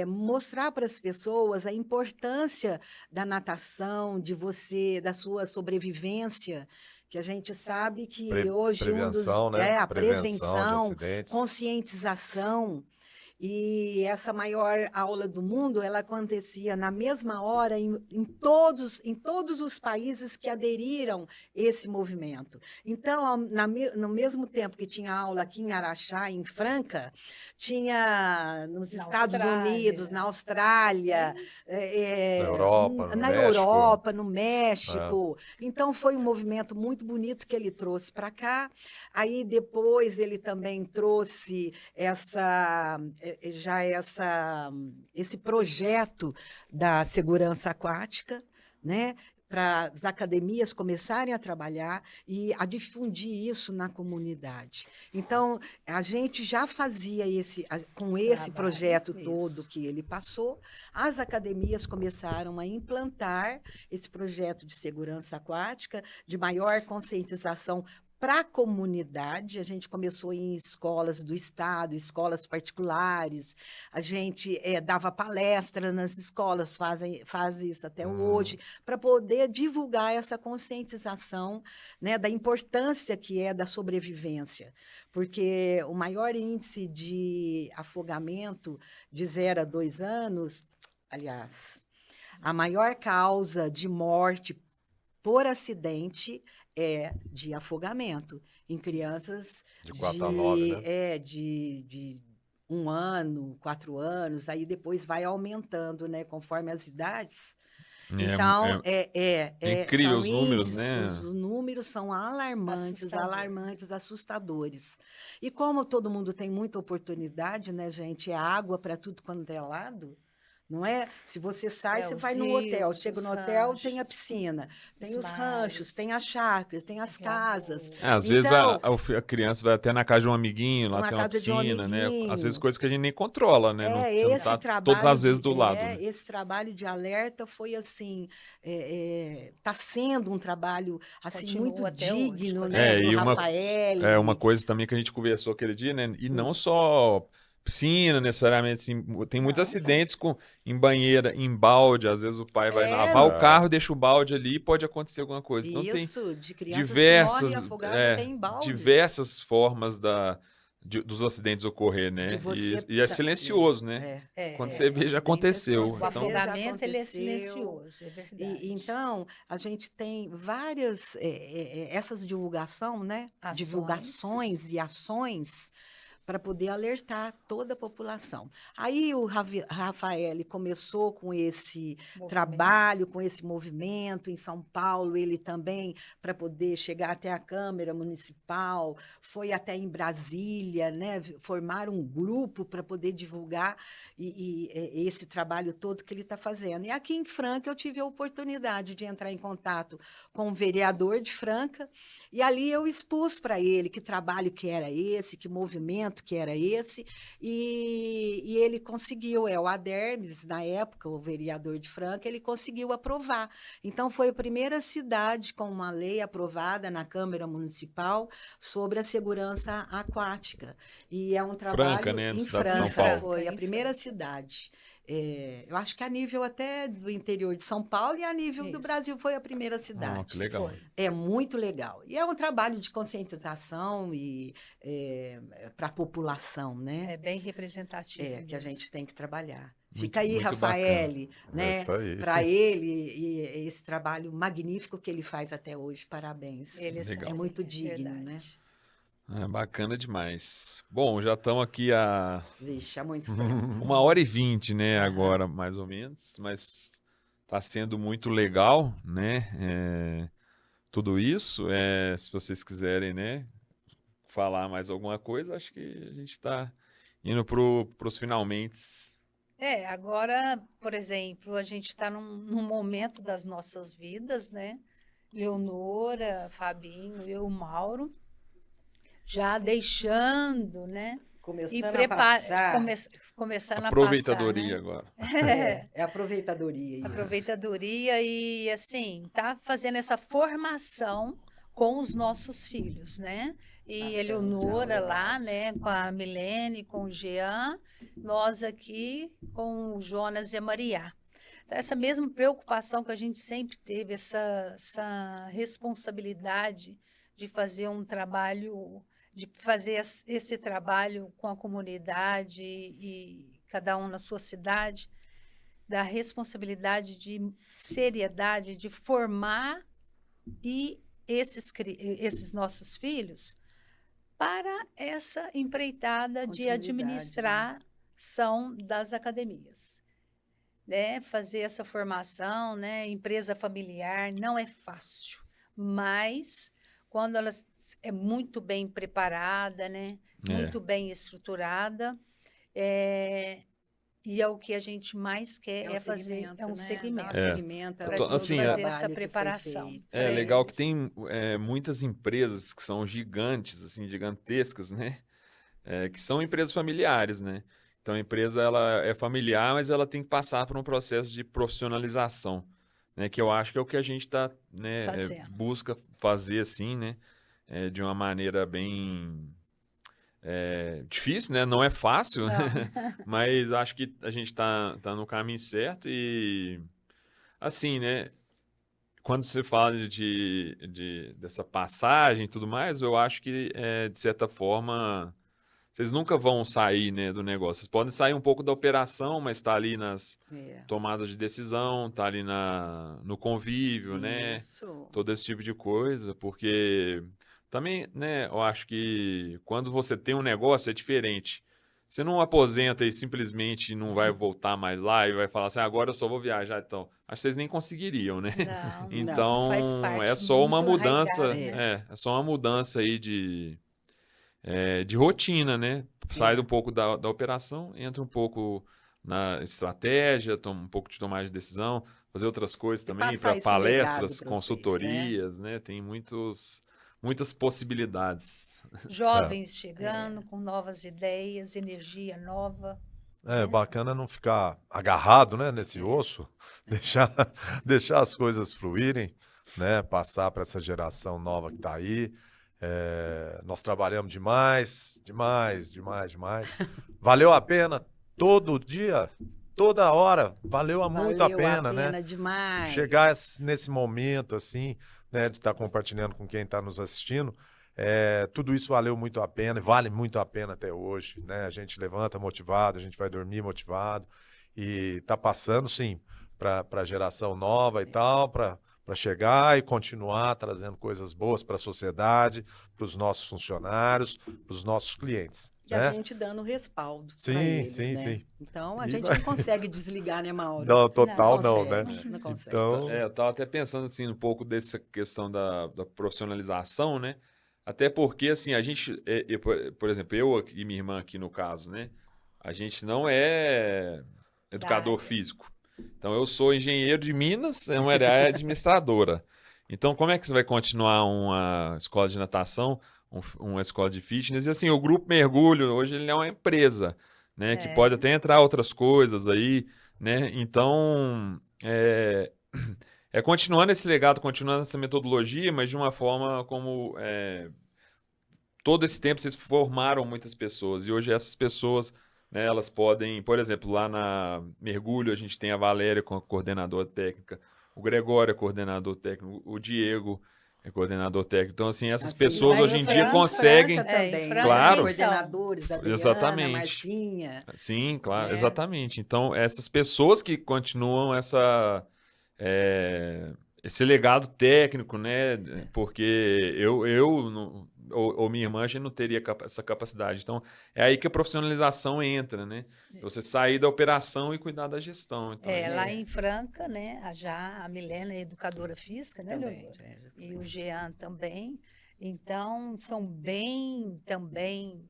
mostrar para as pessoas a importância da natação, da sua sobrevivência, que a gente sabe que hoje prevenção, né? a Prevenção de prevenção, acidentes. conscientização. E essa maior aula do mundo, ela acontecia na mesma hora em todos os países que aderiram a esse movimento. Então, no mesmo tempo que tinha aula aqui em Araxá, em Franca, tinha nos Estados Unidos, na Austrália, na Europa, no México. Então, foi um movimento muito bonito que ele trouxe para cá. Aí, depois, ele também trouxe esse projeto da segurança aquática, né? para as academias começarem a trabalhar e a difundir isso na comunidade. Então, a gente já fazia com esse Trabalho, projeto isso. todo que ele passou, as academias começaram a implantar esse projeto de segurança aquática, de maior conscientização para a comunidade. A gente começou em escolas do estado, escolas particulares, a gente dava palestra nas escolas, faz isso até hoje, para poder divulgar essa conscientização, né, da importância que é da sobrevivência, porque o maior índice de afogamento de 0 a 2 anos, aliás, a maior causa de morte por acidente é de afogamento em crianças De 4 a 9, né? de 1 ano, 4 anos, aí depois vai aumentando, né, conforme as idades. Então, incrível são os números, índices, né? os números são alarmantes, alarmantes, assustadores. E como todo mundo tem muita oportunidade, né, gente, é água para tudo quanto é lado. Não é? Se você sai, você Os vai no hotel. rios, Chega os no hotel, tem a ranchos, piscina, tem os ranchos, mares, tem as chácaras, tem as as casas. lagoas. Às vezes Então, a criança vai até na casa de um amiguinho, lá na tem uma casa de um piscina, né? Às vezes amiguinho. coisas que a gente nem controla, né? Não, você não Esse tá todas trabalho as vezes do lado, né? esse trabalho de alerta foi assim, está sendo um trabalho assim Continua muito até hoje, digno, continua. né, É, do e Rafael. uma coisa também que a gente conversou aquele dia, né? E não só piscina, necessariamente, assim, tem muitos Não. acidentes em banheira, em balde, às vezes o pai vai lavar o É. carro, deixa o balde ali e pode acontecer alguma coisa. Então tem Isso, de crianças que morrem diversas, afogadas até em balde. diversas formas dos acidentes ocorrer, De né? você E é silencioso, né? Quando você vê, já acidente aconteceu. O aconteceu. Então, afogamento, ele é aconteceu. silencioso, é verdade. Então, a gente tem várias, essas divulgação, né? Ações. Divulgações e ações para poder alertar toda a população. Aí o Rafael começou com esse trabalho, com esse movimento em São Paulo, ele também, para poder chegar até a Câmara Municipal, foi até em Brasília, né? Formar um grupo para poder divulgar esse trabalho todo que ele está fazendo. E aqui em Franca eu tive a oportunidade de entrar em contato com o vereador de Franca, e ali eu expus para ele que trabalho que era esse, que movimento que era esse, e ele conseguiu, o Adermes, na época, o vereador de Franca, ele conseguiu aprovar. Então, foi a primeira cidade com uma lei aprovada na Câmara Municipal sobre a segurança aquática. E é um trabalho Franca, né? em Cidade de São Franca, Paulo. foi a primeira cidade. Eu acho que a nível até do interior de São Paulo e a nível do Isso. Brasil foi a primeira cidade. que legal. Foi. É muito legal. E é um trabalho de conscientização e para a população, né? É bem representativo. Que a mesmo. gente tem que trabalhar. Muito- Fica aí, muito Rafael, É né? isso aí. Para ele e esse trabalho magnífico que ele faz até hoje. Parabéns. Ele Legal. É muito digno, verdade. né? Bacana demais. Bom, já estamos aqui Vixe, há muito tempo. 1h20, né? Aham. Agora, mais ou menos. Mas está sendo muito legal, né? Tudo isso. Se vocês quiserem, né? Falar mais alguma coisa, acho que a gente está indo para os finalmente. Agora, por exemplo, a gente está num momento das nossas vidas, né? Leonora, Fabinho, eu, Mauro, já deixando, né? Começando a preparar, passar. começando Aproveitadoria a passar, agora. né? É aproveitadoria isso. Aproveitadoria e, assim, tá fazendo essa formação com os nossos filhos, né? E Passando Eleonora já, lá, legal. né, com a Milene, com o Jean, nós aqui com o Jonas e a Maria. Então, essa mesma preocupação que a gente sempre teve, essa responsabilidade de fazer um trabalho, de fazer esse trabalho com a comunidade e cada um na sua cidade, da responsabilidade de seriedade, de formar esses nossos filhos para essa empreitada de Continuidade, administração das academias. Né? Fazer essa formação, né? Empresa familiar, não é fácil, mas quando ela é muito bem preparada, né? Muito bem estruturada, E é o que a gente mais quer É um fazer, segmento, é um né? segmento. Dá um segmento, Pra todo gente assim, fazer trabalho essa que foi preparação. feito. É pra legal que eles. tem muitas empresas que são gigantes, assim, gigantescas, né? Que são empresas familiares, né? Então a empresa ela é familiar, mas ela tem que passar por um processo de profissionalização, né? Que eu acho que é o que a gente tá, né, Fazendo. busca fazer assim, né? De uma maneira bem difícil, né? Não é fácil, Não. mas eu acho que a gente tá no caminho certo e assim, né? Quando você fala dessa passagem e tudo mais, eu acho que, de certa forma, vocês nunca vão sair, né, do negócio. Vocês podem sair um pouco da operação, mas está ali nas É. tomadas de decisão, está ali no convívio, né? Isso. Todo esse tipo de coisa, porque também, né, eu acho que quando você tem um negócio é diferente. Você não aposenta e simplesmente não vai voltar mais lá e vai falar assim, agora eu só vou viajar. Então, acho que vocês nem conseguiriam, né? Não, Então, isso faz é parte só uma muito mudança, arraigado, né? é só uma mudança aí de rotina, né? Sai um pouco da operação, entra um pouco na estratégia, toma um pouco de tomar de decisão, fazer outras coisas E também, passar para esse legado palestras, pra vocês, consultorias, né? Tem muitas possibilidades. Jovens chegando com novas ideias, energia nova. É bacana não ficar agarrado, né, nesse osso, deixar, deixar as coisas fluírem, né, passar para essa geração nova que está aí. Nós trabalhamos demais, demais, demais, demais. Valeu a pena todo dia, toda hora, valeu muito a Valeu pena, né? demais. Chegar nesse momento, assim, né, de estar compartilhando com quem está nos assistindo, tudo isso valeu muito a pena e vale muito a pena até hoje, né? A gente levanta motivado, a gente vai dormir motivado e está passando, sim, para a geração nova e tal, para chegar e continuar trazendo coisas boas para a sociedade, para os nossos funcionários, para os nossos clientes. E a Né? gente dando respaldo Sim, para eles, sim, né? sim. Então, a E gente vai- não consegue desligar, né, Mauro? Não, total não, consegue, né? não consegue. Então, Eu estava até pensando assim um pouco dessa questão da profissionalização, né? Até porque assim a gente, por exemplo, eu e minha irmã aqui no caso, né? A gente não é educador área. físico. Então eu sou engenheiro de Minas, a mulher é administradora. Então como é que você vai continuar uma escola de natação, uma escola de fitness? E assim o Grupo Mergulho hoje ele é uma empresa, né? Que pode até entrar outras coisas aí, né? Então continuando esse legado, continuando essa metodologia, mas de uma forma como todo esse tempo vocês formaram muitas pessoas e hoje essas pessoas, né, elas podem, por exemplo, lá na Mergulho a gente tem a Valéria como coordenadora técnica, o Gregório é coordenador técnico, o Diego é coordenador técnico. Então, assim, essas Assim, pessoas lá hoje em em dia Franca, conseguem... Franca também, em né? Franca Claro. Coordenadores, da Adriana, Exatamente. Marcinha. Sim, claro, É. exatamente. Então, essas pessoas que continuam esse legado técnico, né? Porque ou minha irmã, a gente não teria essa capacidade. Então, é aí que a profissionalização entra, né? Você sair da operação e cuidar da gestão. Então, Lá em Franca, né? A Milena é educadora física, né, Também, Leonor? E o Jean também. Então, são bem também.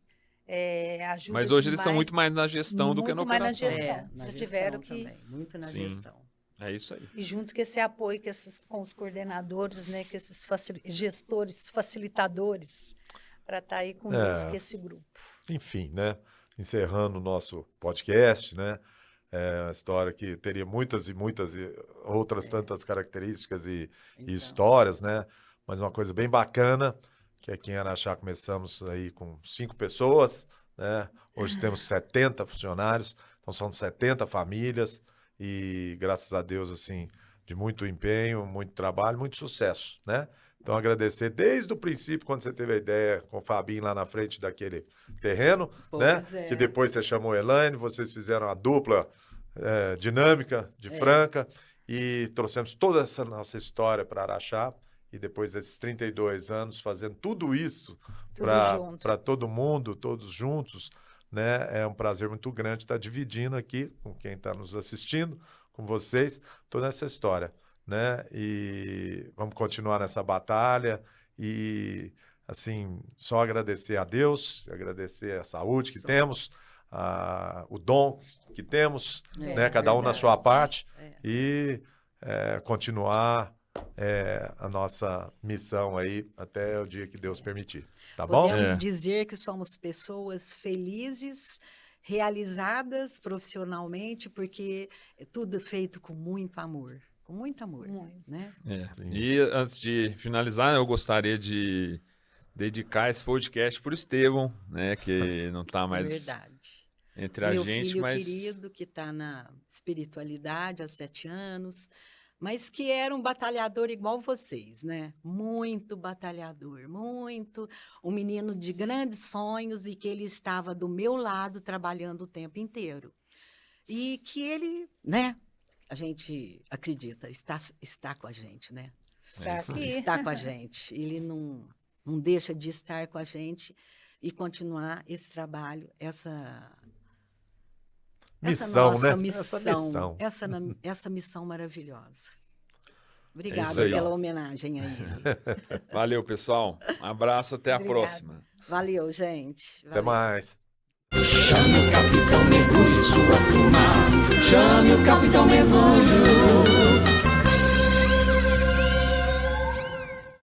Ajuda mas hoje eles são demais, muito mais na gestão do que na muito mais na operação. gestão. Na Já gestão tiveram que... também, muito na Sim. gestão. É isso aí. E junto com esse apoio com os coordenadores, né, com esses gestores, facilitadores, para estar aí conosco, esse grupo. enfim, né? Encerrando o nosso podcast, né? É uma história que teria muitas e muitas outras tantas características e Então. histórias, né? Mas uma coisa bem bacana, que aqui em Araxá começamos aí com 5 pessoas, né? Hoje temos 70 funcionários, então são 70 famílias e graças a Deus, assim, de muito empenho, muito trabalho, muito sucesso, né? Então, agradecer desde o princípio, quando você teve a ideia com o Fabinho lá na frente daquele terreno, né? Pois é. Que depois você chamou a Elaine, vocês fizeram a dupla dinâmica de Franca e trouxemos toda essa nossa história para Araxá e depois desses 32 anos fazendo tudo isso para todo mundo, todos juntos, né? É um prazer muito grande estar dividindo aqui com quem está nos assistindo, com vocês, toda essa história, né? E vamos continuar nessa batalha e, assim, só agradecer a Deus, agradecer a saúde que temos, o dom que temos, né? Cada um na verdade. sua parte, e continuar a nossa missão aí até o dia que Deus permitir. Tá bom? Podemos dizer que somos pessoas felizes, realizadas profissionalmente, porque é tudo feito com muito amor. Com muito amor, Muito. né? Sim. E antes de finalizar, eu gostaria de dedicar esse podcast para o Estevão, né? Que não está mais Verdade. entre a Meu gente, filho mas querido, que está na espiritualidade há 7 anos, mas que era um batalhador igual vocês, né? Muito batalhador, muito. Um menino de grandes sonhos e que ele estava do meu lado trabalhando o tempo inteiro. E que ele, né? A gente acredita, está com a gente, né? Está isso aqui. Está com a gente. Ele não deixa de estar com a gente e continuar esse trabalho, essa Missão, nossa né? missão, Essa missão. essa missão maravilhosa. isso Obrigada aí. pela homenagem a ele. valeu, pessoal. Um abraço, até a Obrigada. próxima. Valeu, gente. Até Valeu. mais. Chame o Capitão Mergulho e sua turma. Chame o Capitão Mergulho.